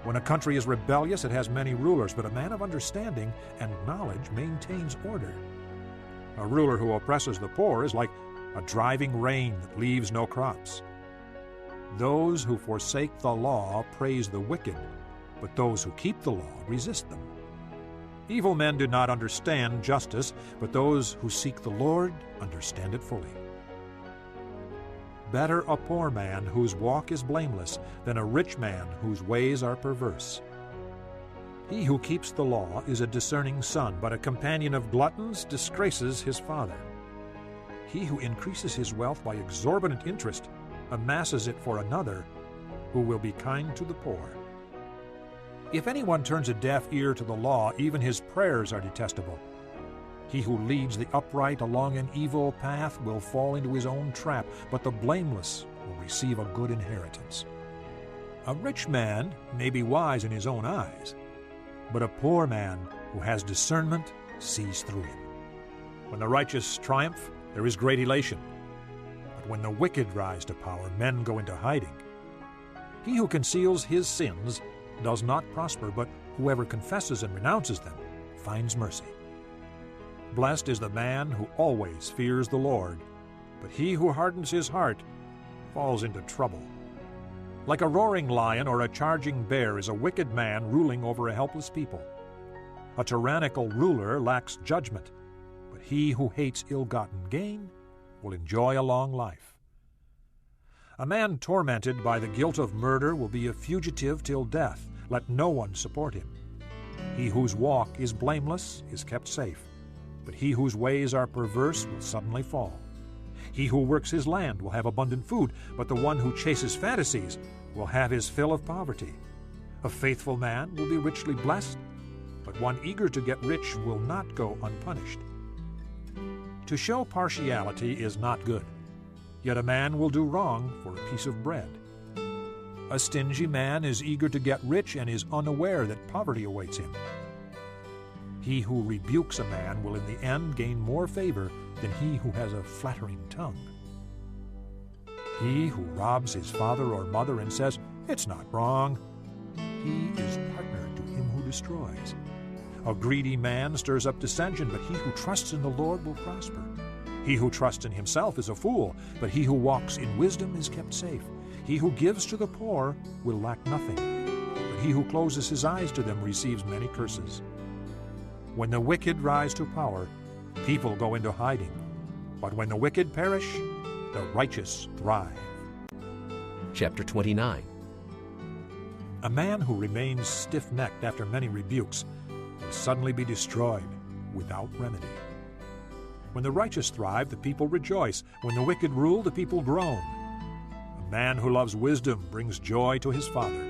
Speaker 3: When a country is rebellious, it has many rulers, but a man of understanding and knowledge maintains order. A ruler who oppresses the poor is like a driving rain that leaves no crops. Those who forsake the law praise the wicked, but those who keep the law resist them. Evil men do not understand justice, but those who seek the Lord understand it fully. Better a poor man whose walk is blameless than a rich man whose ways are perverse. He who keeps the law is a discerning son, but a companion of gluttons disgraces his father. He who increases his wealth by exorbitant interest amasses it for another who will be kind to the poor. If anyone turns a deaf ear to the law, even his prayers are detestable. He who leads the upright along an evil path will fall into his own trap, but the blameless will receive a good inheritance. A rich man may be wise in his own eyes, but a poor man who has discernment sees through him. When the righteous triumph, there is great elation. But when the wicked rise to power, men go into hiding. He who conceals his sins does not prosper, but whoever confesses and renounces them finds mercy. Blessed is the man who always fears the Lord, but he who hardens his heart falls into trouble. Like a roaring lion or a charging bear is a wicked man ruling over a helpless people. A tyrannical ruler lacks judgment, but he who hates ill-gotten gain will enjoy a long life. A man tormented by the guilt of murder will be a fugitive till death. Let no one support him. He whose walk is blameless is kept safe, but he whose ways are perverse will suddenly fall. He who works his land will have abundant food, but the one who chases fantasies will have his fill of poverty. A faithful man will be richly blessed, but one eager to get rich will not go unpunished. To show partiality is not good, yet a man will do wrong for a piece of bread. A stingy man is eager to get rich and is unaware that poverty awaits him. He who rebukes a man will in the end gain more favor than he who has a flattering tongue. He who robs his father or mother and says, "It's not wrong," he is partner to him who destroys. A greedy man stirs up dissension, but he who trusts in the Lord will prosper. He who trusts in himself is a fool, but he who walks in wisdom is kept safe. He who gives to the poor will lack nothing, but he who closes his eyes to them receives many curses. When the wicked rise to power, people go into hiding, but when the wicked perish, the righteous thrive.
Speaker 2: Chapter 29.
Speaker 3: A man who remains stiff-necked after many rebukes will suddenly be destroyed without remedy. When the righteous thrive, the people rejoice. When the wicked rule, the people groan. A man who loves wisdom brings joy to his father,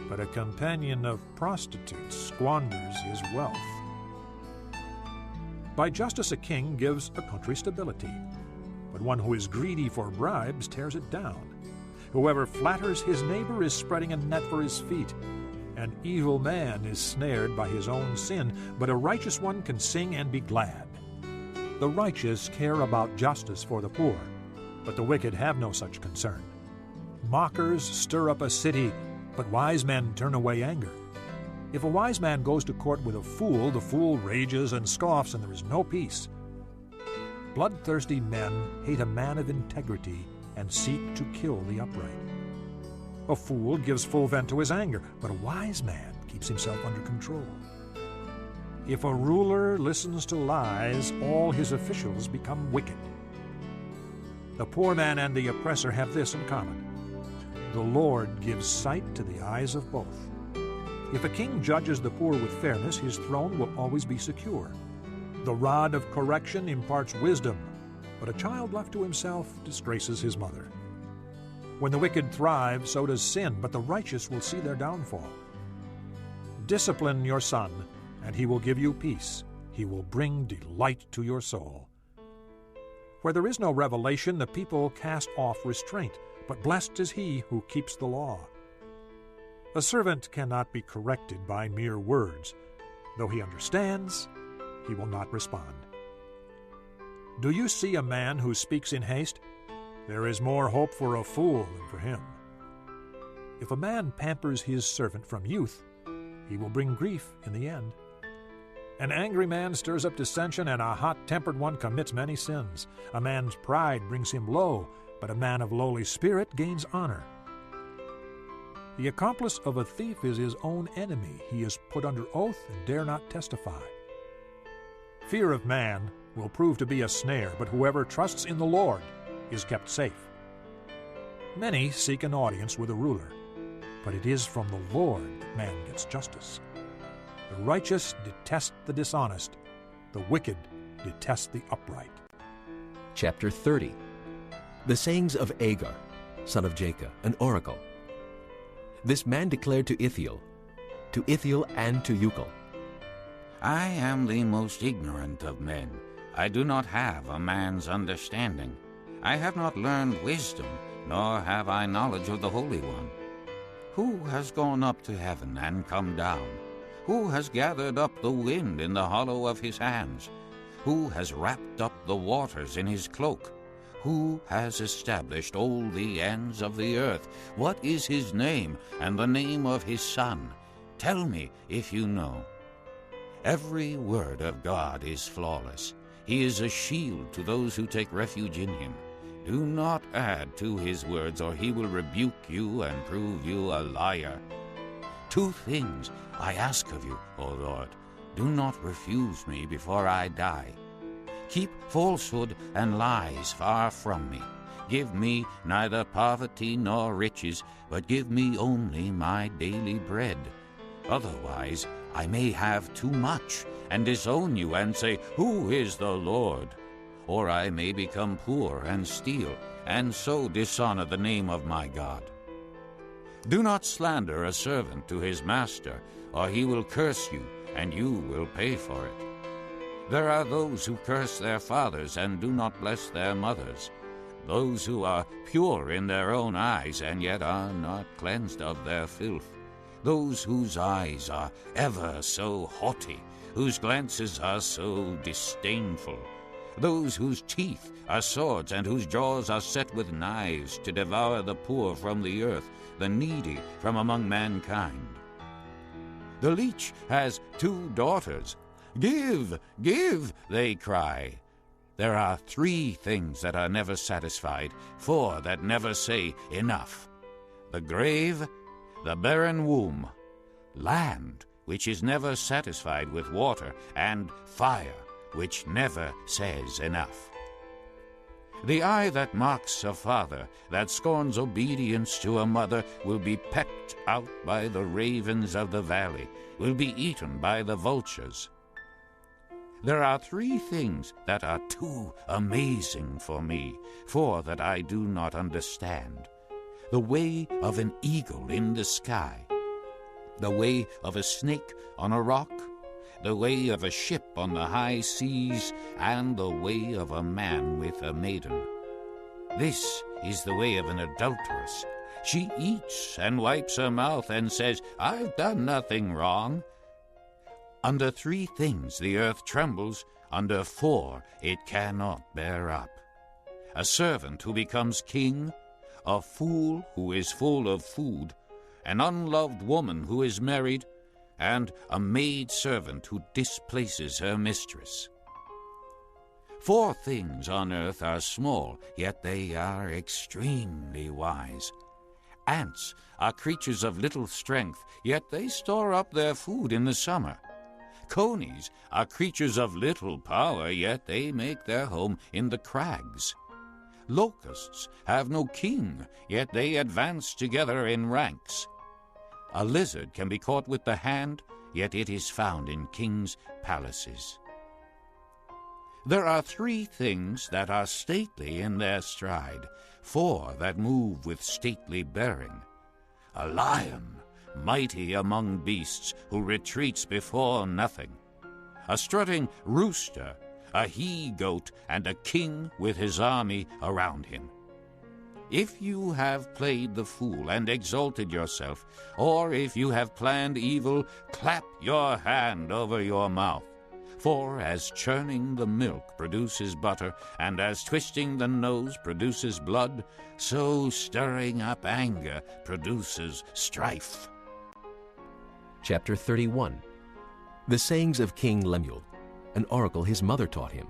Speaker 3: but a companion of prostitutes squanders his wealth. By justice a king gives a country stability, but one who is greedy for bribes tears it down. Whoever flatters his neighbor is spreading a net for his feet. An evil man is snared by his own sin, but a righteous one can sing and be glad. The righteous care about justice for the poor, but the wicked have no such concern. Mockers stir up a city, but wise men turn away anger. If a wise man goes to court with a fool, the fool rages and scoffs, and there is no peace. Bloodthirsty men hate a man of integrity and seek to kill the upright. A fool gives full vent to his anger, but a wise man keeps himself under control. If a ruler listens to lies, all his officials become wicked. The poor man and the oppressor have this in common: the Lord gives sight to the eyes of both. If a king judges the poor with fairness, his throne will always be secure. The rod of correction imparts wisdom, but a child left to himself disgraces his mother. When the wicked thrive, so does sin, but the righteous will see their downfall. Discipline your son, and he will give you peace. He will bring delight to your soul. Where there is no revelation, the people cast off restraint, but blessed is he who keeps the law. A servant cannot be corrected by mere words. Though he understands, he will not respond. Do you see a man who speaks in haste? There is more hope for a fool than for him. If a man pampers his servant from youth, he will bring grief in the end. An angry man stirs up dissension, and a hot-tempered one commits many sins. A man's pride brings him low, but a man of lowly spirit gains honor. The accomplice of a thief is his own enemy. He is put under oath and dare not testify. Fear of man will prove to be a snare, but whoever trusts in the Lord is kept safe. Many seek an audience with a ruler, but it is from the Lord that man gets justice. The righteous detest the dishonest. The wicked detest the upright.
Speaker 2: Chapter 30. The sayings of Agar, son of Jacob, an oracle. This man declared to Ithiel and to Ucal,
Speaker 4: I am the most ignorant of men. I do not have a man's understanding. I have not learned wisdom, nor have I knowledge of the Holy One. Who has gone up to heaven and come down? Who has gathered up the wind in the hollow of his hands? Who has wrapped up the waters in his cloak? Who has established all the ends of the earth? What is his name and the name of his son? Tell me if you know. Every word of God is flawless. He is a shield to those who take refuge in him. Do not add to his words, or he will rebuke you and prove you a liar. 2 things I ask of you, O Lord. Do not refuse me before I die. Keep falsehood and lies far from me. Give me neither poverty nor riches, but give me only my daily bread. Otherwise I may have too much and disown you and say, Who is the Lord? or I may become poor and steal, and so dishonor the name of my God. Do not slander a servant to his master, or he will curse you, and you will pay for it. There are those who curse their fathers and do not bless their mothers, those who are pure in their own eyes and yet are not cleansed of their filth, those whose eyes are ever so haughty, whose glances are so disdainful, those whose teeth are swords and whose jaws are set with knives to devour the poor from the earth, the needy from among mankind. The leech has 2 daughters. Give, give, they cry. There are 3 things that are never satisfied, 4 that never say enough: the grave, the barren womb, land which is never satisfied with water, and fire which never says enough. The eye that mocks a father, that scorns obedience to a mother, will be pecked out by the ravens of the valley, will be eaten by the vultures. There are 3 things that are too amazing for me, 4 that I do not understand: the way of an eagle in the sky, the way of a snake on a rock, the way of a ship on the high seas, and the way of a man with a maiden. This is the way of an adulteress. She eats and wipes her mouth and says, "I've done nothing wrong." Under 3 things the earth trembles, under 4 it cannot bear up: a servant who becomes king, a fool who is full of food, an unloved woman who is married, and a maid-servant who displaces her mistress. 4 things on earth are small, yet they are extremely wise. Ants are creatures of little strength, yet they store up their food in the summer. Conies are creatures of little power, yet they make their home in the crags. Locusts have no king, yet they advance together in ranks. A lizard can be caught with the hand, yet it is found in kings' palaces. There are 3 things that are stately in their stride, 4 that move with stately bearing: a lion, mighty among beasts, who retreats before nothing; a strutting rooster, a he-goat, and a king with his army around him. If you have played the fool and exalted yourself, or if you have planned evil, clap your hand over your mouth. For as churning the milk produces butter, and as twisting the nose produces blood, so stirring up anger produces strife.
Speaker 2: Chapter 31. The sayings of King Lemuel, an oracle his mother taught him.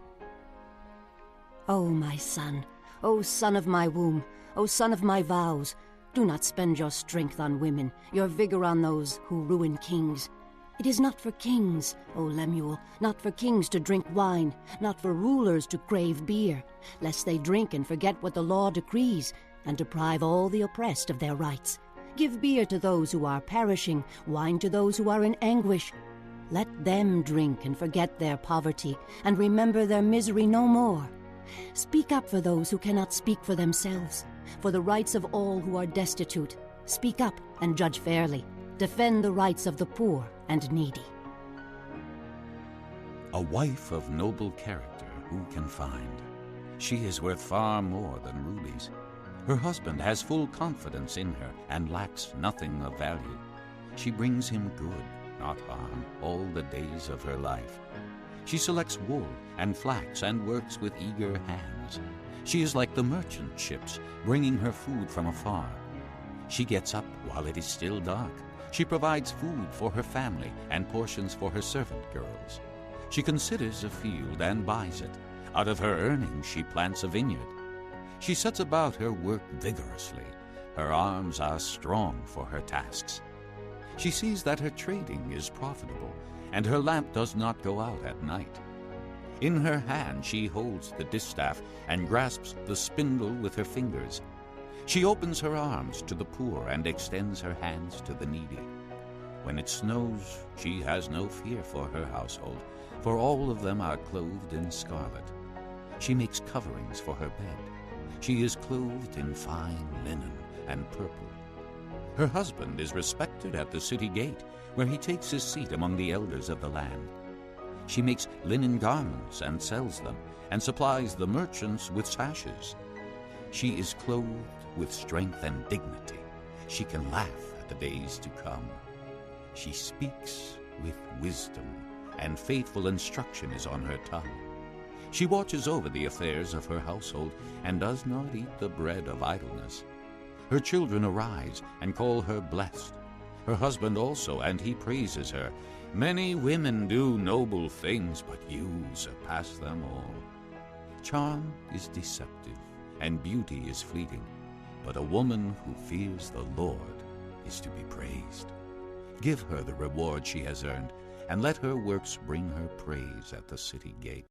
Speaker 5: O my son, O son of my womb, O son of my vows, do not spend your strength on women, your vigor on those who ruin kings. It is not for kings, O Lemuel, not for kings to drink wine, not for rulers to crave beer, lest they drink and forget what the law decrees, and deprive all the oppressed of their rights. Give beer to those who are perishing, wine to those who are in anguish. Let them drink and forget their poverty, and remember their misery no more. Speak up for those who cannot speak for themselves, for the rights of all who are destitute. Speak up and judge fairly. Defend the rights of the poor and needy.
Speaker 4: A wife of noble character who can find? She is worth far more than rubies. Her husband has full confidence in her and lacks nothing of value. She brings him good, not harm, all the days of her life. She selects wool and flax and works with eager hands. She is like the merchant ships, bringing her food from afar. She gets up while it is still dark. She provides food for her family and portions for her servant girls. She considers a field and buys it. Out of her earnings she plants a vineyard. She sets about her work vigorously. Her arms are strong for her tasks. She sees that her trading is profitable, and her lamp does not go out at night. In her hand she holds the distaff and grasps the spindle with her fingers. She opens her arms to the poor and extends her hands to the needy. When it snows, she has no fear for her household, for all of them are clothed in scarlet. She makes coverings for her bed. She is clothed in fine linen and purple. Her husband is respected at the city gate, where he takes his seat among the elders of the land. She makes linen garments and sells them, and supplies the merchants with sashes. She is clothed with strength and dignity. She can laugh at the days to come. She speaks with wisdom, and faithful instruction is on her tongue. She watches over the affairs of her household, and does not eat the bread of idleness. Her children arise and call her blessed. Her husband also, and he praises her. Many women do noble things, but you surpass them all. Charm is deceptive, and beauty is fleeting, but a woman who fears the Lord is to be praised. Give her the reward she has earned, and let her works bring her praise at the city gate.